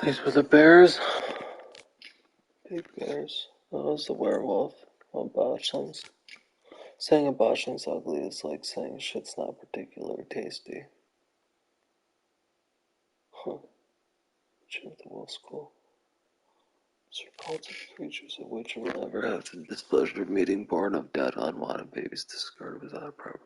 These were the bears. Big bears. That was the werewolf. Oh, botchlings. Saying a botchling's ugly is like saying shit's not particularly tasty. Huh. Jim the Wolf's cool. Repulsive creatures of which will ever have the displeasure of meeting born of dead, unwanted babies discarded without a proper.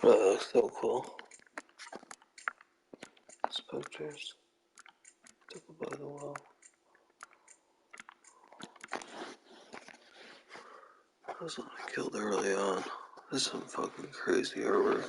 Oh, that looks so cool. Specters. Took by the wall. I was only killed early on. This is some fucking crazy artwork.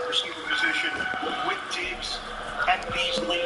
Receiver position with Diggs and Beasley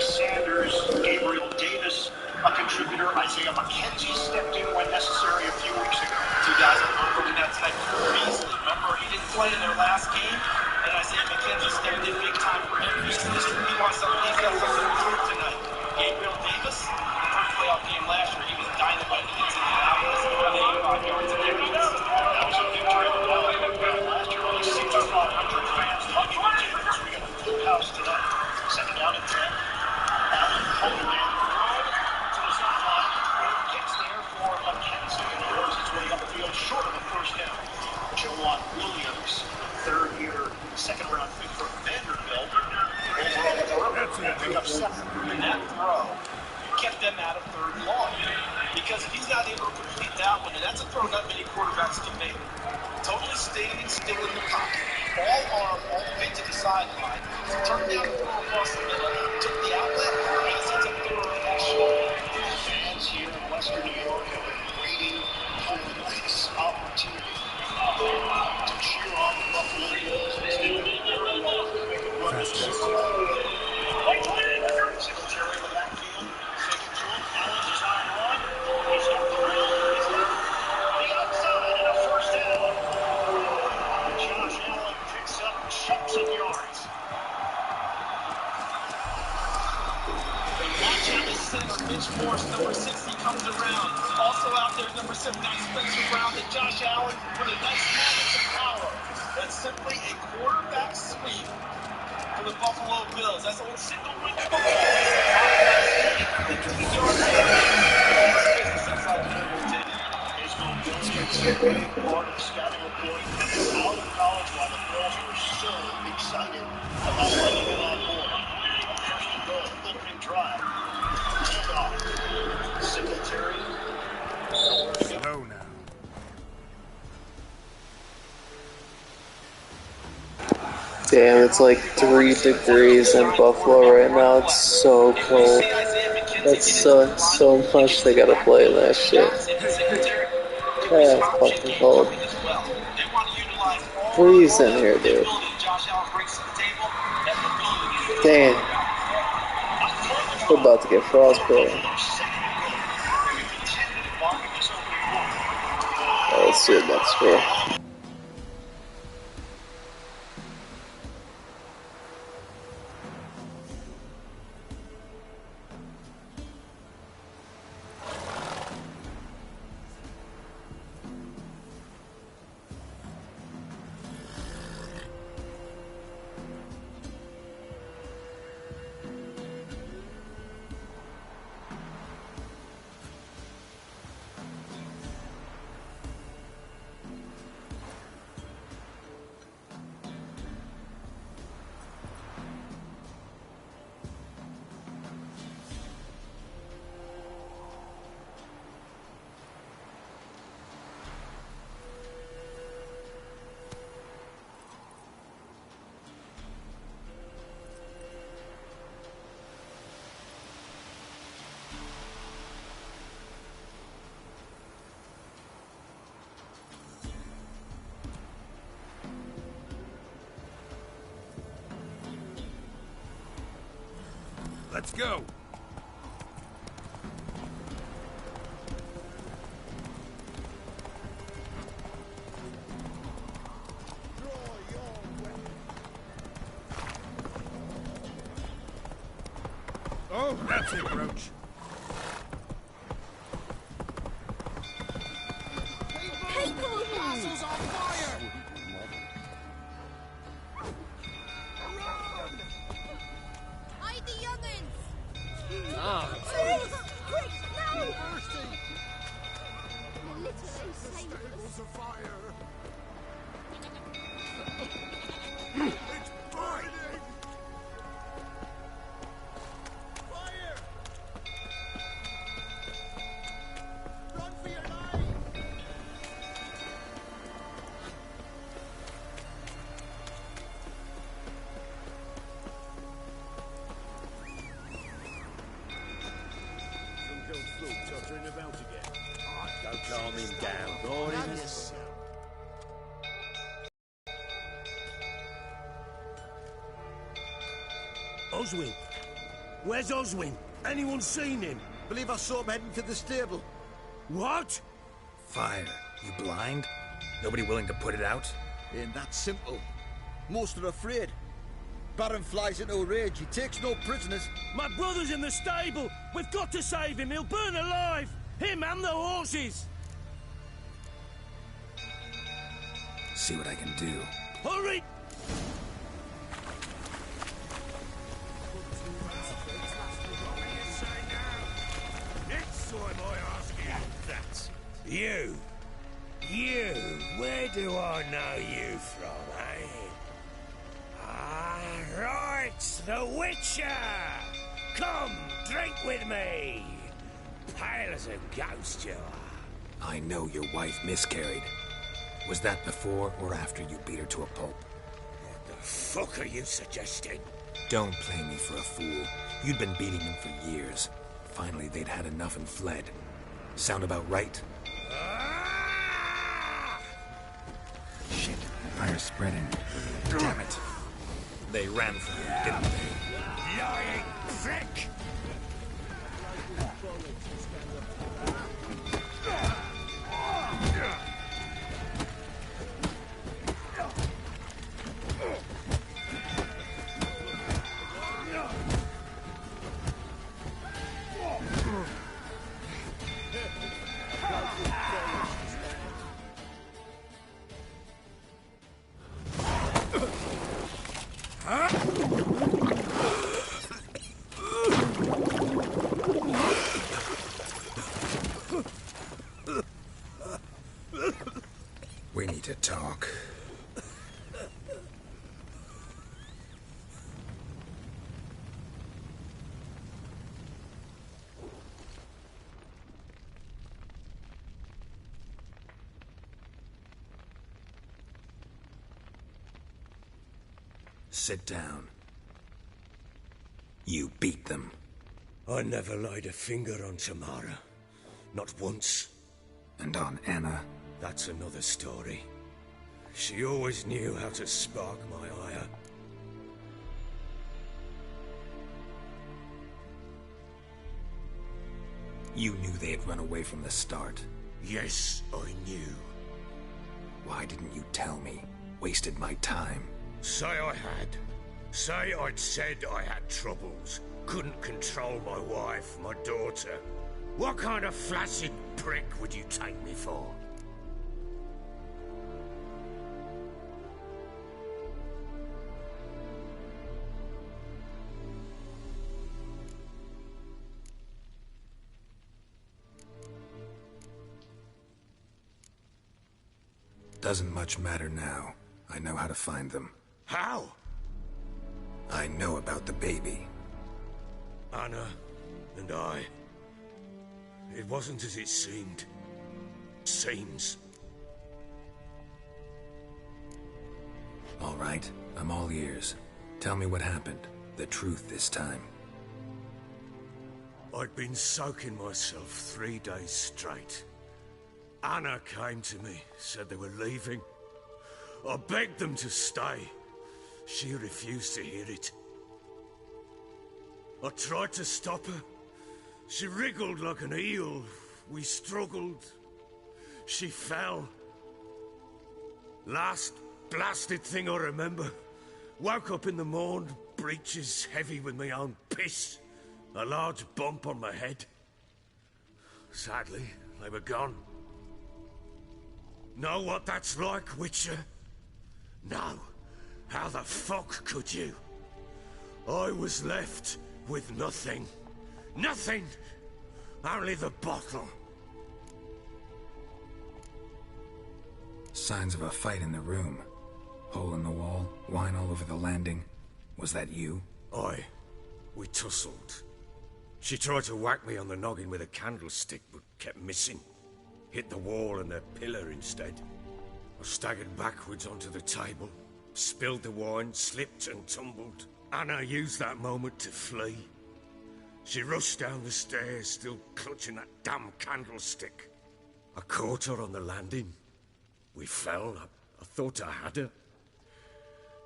second-round pick from Vanderbilt. Overall, pick up 7. And that throw kept them out of third long. Because if he's not able to complete that one, and that's a throw not many quarterbacks can make. Totally standing still in the pocket. All arm, all the way to the sideline. Turned down the throw across the middle. Took the outlet, and it sets up third and short. Fans here in Western New York have been waiting for this opportunity to cheer on the Buffalo Bills as they do very well to make a run to the Super Bowl. Secretary of the backfield, fake it to him. Allen's a time run. He's got the room. He's got the outside and a first down. Josh Allen picks up chunks of yards. Watch out, this sends Mitch Morse, number 60, comes around. Also out there, number 79, Spencer Brown, and Josh Allen with a nice moment of power. That's simply a quarterback sweep for the Buffalo Bills. That's a single win football. The 20-yard business inside the number 10. Baseball Bills get the big part of scouting report out of college while the Bills were so excited about bringing it on board. First and goal, opening drive. Singletary. Slow now. Damn, it's like 3 degrees in Buffalo right now. It's so cold. That sucks so much. They gotta play that shit. Yeah, it's fucking cold. Freezing here, dude. Damn. We're about to get frostbite. Let's see the next score. Let's go. Oh, that's it, Roach. People! Castle's on fire! Hide the young'uns! Quick, no! You're literally saved us. Fire! It's burning! Fire! Run for your life! Some cold food tottering about again. Go calm him down, Gordon. Oswin? Where's Oswin? Anyone seen him? Believe I saw him heading to the stable. What? Fire. You blind? Nobody willing to put it out? Ain't that simple. Most are afraid. Baron flies into a rage. He takes no prisoners. My brother's in the stable. We've got to save him. He'll burn alive. Him and the horses. See what I can do. Hurry! Next time I ask you that. You, where do I know you from, eh? It's the Witcher! Come, drink with me! Pale as a ghost you are. I know your wife miscarried. Was that before or after you beat her to a pulp? What the fuck are you suggesting? Don't play me for a fool. You'd been beating them for years. Finally, they'd had enough and fled. Sound about right? Shit, fire's spreading. Damn it. They ran from you, didn't they? Lying prick! We need to talk. Sit down. You beat them. I never laid a finger on Tamara. Not once. And on Anna? That's another story. She always knew how to spark my ire. You knew they had run away from the start. Yes, I knew. Why didn't you tell me? Wasted my time. Say I had. Say I'd said I had troubles. Couldn't control my wife, my daughter. What kind of flaccid prick would you take me for? Doesn't much matter now. I know how to find them. How? I know about the baby. Anna and I. It wasn't as it seemed. Seems. All right, I'm all ears. Tell me what happened. The truth this time. I'd been soaking myself 3 days straight. Anna came to me, said they were leaving. I begged them to stay. She refused to hear it. I tried to stop her. She wriggled like an eel. We struggled. She fell. Last blasted thing I remember. Woke up in the morn, breeches heavy with my own piss. A large bump on my head. Sadly, they were gone. Know what that's like, Witcher? No. How the fuck could you? I was left with nothing. Nothing! Only the bottle. Signs of a fight in the room. Hole in the wall, wine all over the landing. Was that you? Aye. We tussled. She tried to whack me on the noggin with a candlestick, but kept missing. Hit the wall and the pillar instead. I staggered backwards onto the table, spilled the wine, slipped and tumbled. Anna used that moment to flee. She rushed down the stairs, still clutching that damn candlestick. I caught her on the landing. We fell. I thought I had her.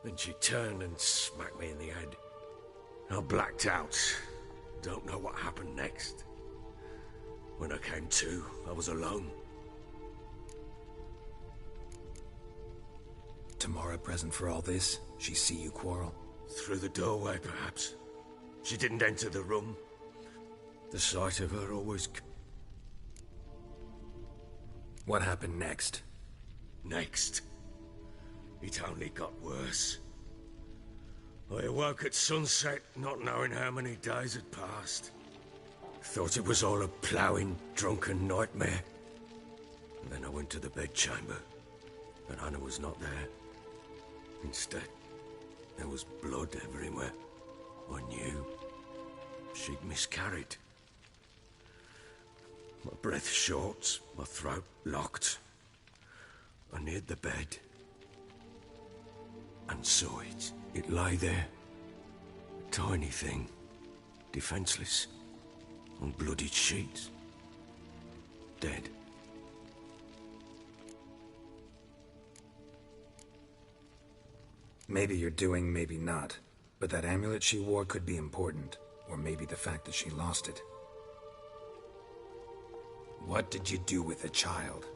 Then she turned and smacked me in the head. I blacked out. Don't know what happened next. When I came to, I was alone. Tamara present for all this? She see you quarrel? Through the doorway, perhaps. She didn't enter the room. The sight of her always... What happened next? Next? It only got worse. I awoke at sunset, not knowing how many days had passed. Thought it was all a ploughing, drunken nightmare. And then I went to the bedchamber, and Anna was not there. Instead, there was blood everywhere. I knew she'd miscarried. My breath short, my throat locked. I neared the bed and saw it. It lay there, a tiny thing, defenseless, on bloodied sheets, dead. Maybe you're doing, maybe not. But that amulet she wore could be important. Or maybe the fact that she lost it. What did you do with the child?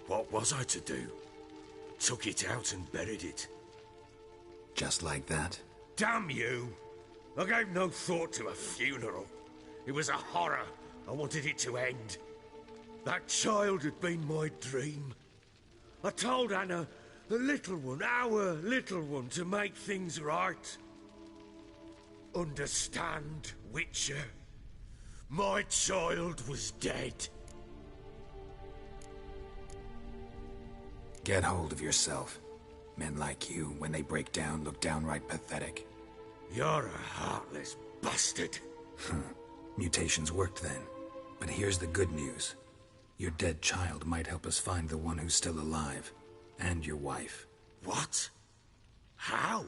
What was I to do? Took it out and buried it. Just like that? Damn you! I gave no thought to a funeral. It was a horror. I wanted it to end. That child had been my dream. I told Anna, the little one, our little one, to make things right. Understand, Witcher? My child was dead. Get hold of yourself. Men like you, when they break down, look downright pathetic. You're a heartless bastard. Mutations worked then. But here's the good news. Your dead child might help us find the one who's still alive. And your wife. What? How?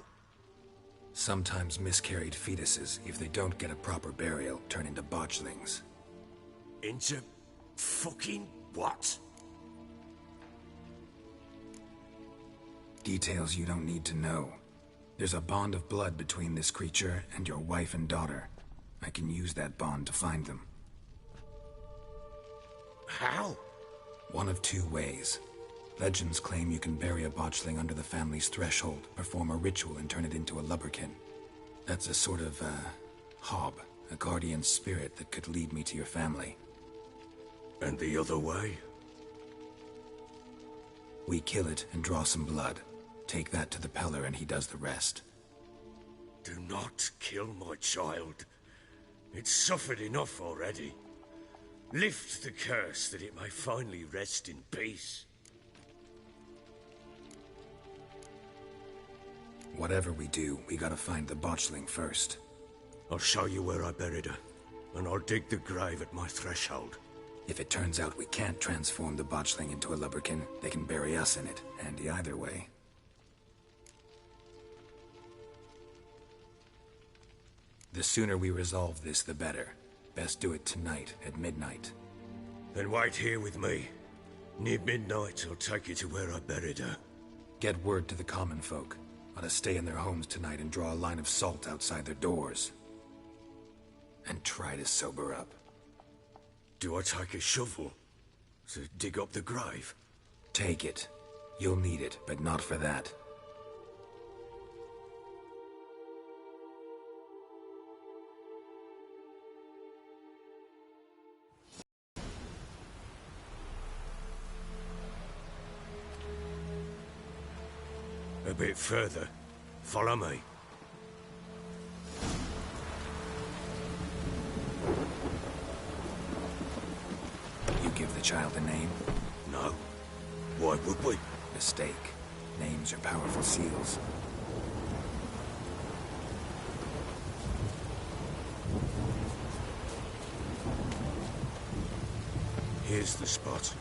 Sometimes miscarried fetuses, if they don't get a proper burial, turn into botchlings. Into fucking what? Details you don't need to know. There's a bond of blood between this creature and your wife and daughter. I can use that bond to find them. How? One of two ways. Legends claim you can bury a botchling under the family's threshold, perform a ritual and turn it into a lubberkin. That's a sort of, hob, a guardian spirit that could lead me to your family. And the other way? We kill it and draw some blood. Take that to the Peller and he does the rest. Do not kill my child. It's suffered enough already. Lift the curse that it may finally rest in peace. Whatever we do, we gotta find the botchling first. I'll show you where I buried her, and I'll dig the grave at my threshold. If it turns out we can't transform the botchling into a lubberkin, they can bury us in it. Handy either way. The sooner we resolve this, the better. Best do it tonight, at midnight. Then wait here with me. Near midnight, I'll take you to where I buried her. Get word to the common folk. Ought to stay in their homes tonight and draw a line of salt outside their doors. And try to sober up. Do I take a shovel to dig up the grave? Take it. You'll need it, but not for that. A bit further. Follow me. You give the child a name? No. Why would we? Mistake. Names are powerful seals. Here's the spot.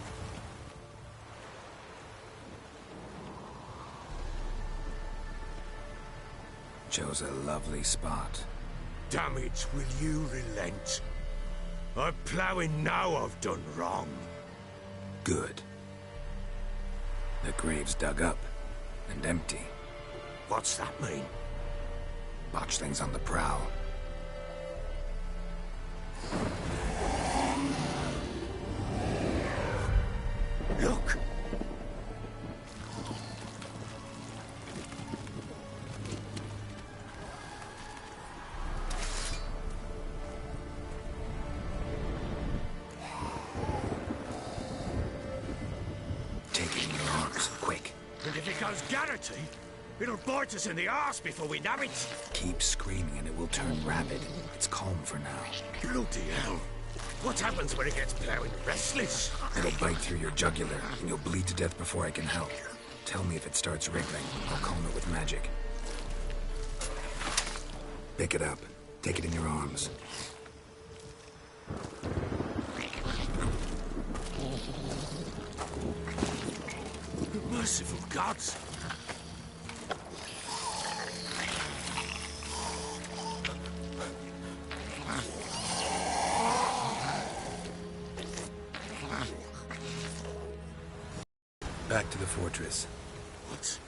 Chose a lovely spot. Damn it, will you relent? I'm ploughing now I've done wrong. Good. The grave's dug up and empty. What's that mean? Botchling's on the prowl. Look! Take it in your arms, quick. And if it goes Garrity, it'll bite us in the arse before we know it. Keep screaming and it will turn rabid. It's calm for now. Bloody hell. What happens when it gets plowing restless? It'll bite through your jugular, and you'll bleed to death before I can help. Tell me if it starts wriggling. I'll calm it with magic. Pick it up. Take it in your arms. Merciful gods! Back to the fortress. What?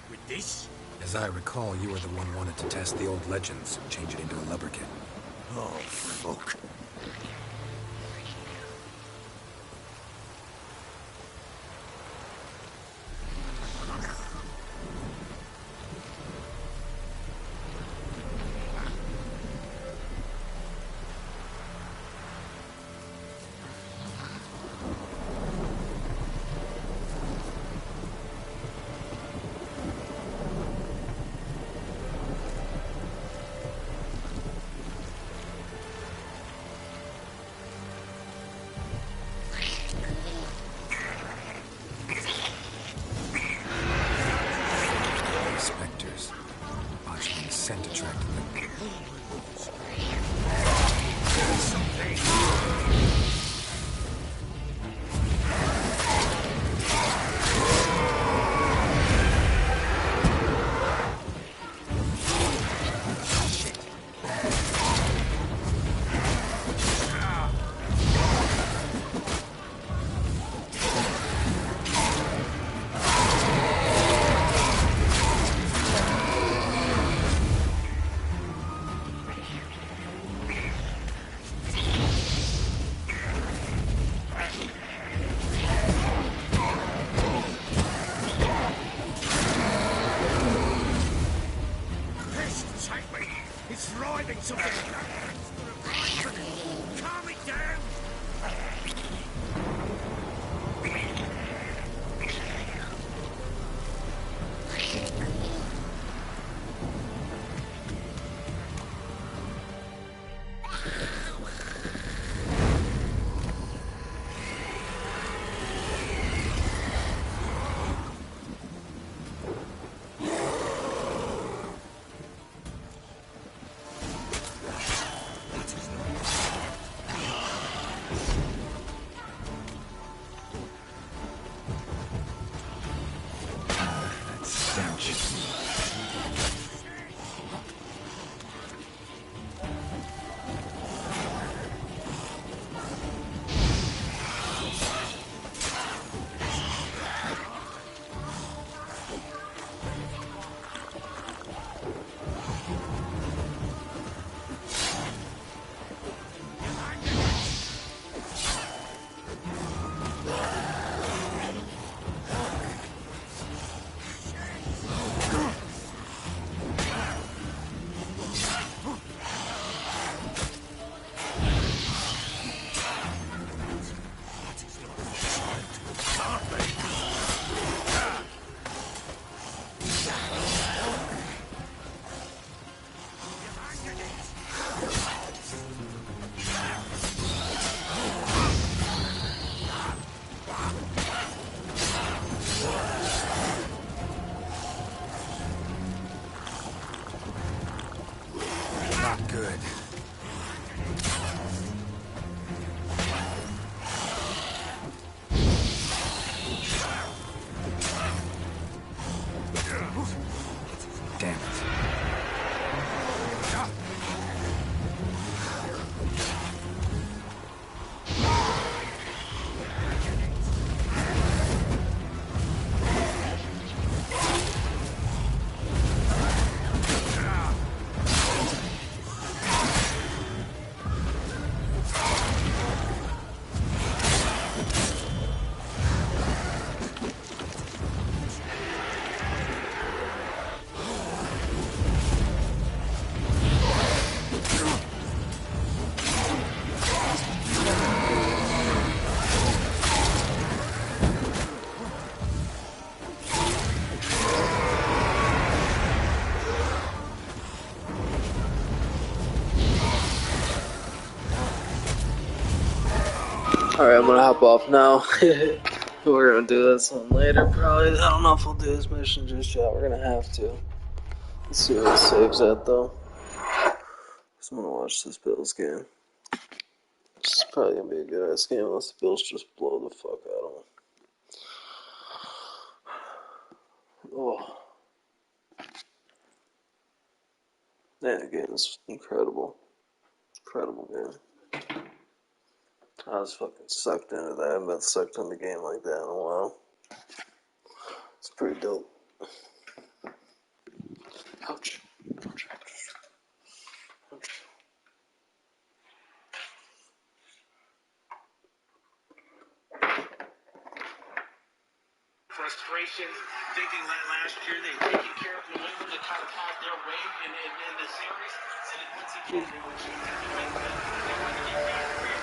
With this? As I recall, you were the one wanted to test the old legends, change it into a lubber kit. Oh, fuck. Spectres. Botchman's scent attracted them. It's riding something! Calm it down! Good. Damn it. Alright, I'm gonna hop off now. We're gonna do this one later, probably. I don't know if we'll do this mission just yet. We're gonna have to. Let's see where it saves at, though. I'm gonna watch this Bills game. It's probably gonna be a good ass game unless the Bills just blow the fuck out of them. Oh. That game is incredible. Incredible game. I was fucking sucked into that. I haven't been sucked into a game like that in a while. It's pretty dope. Ouch. Ouch. Ouch. Frustration, thinking that last year they'd taken care of New England to kind of have their way in the series, and then once again they were just they wanted to get back to where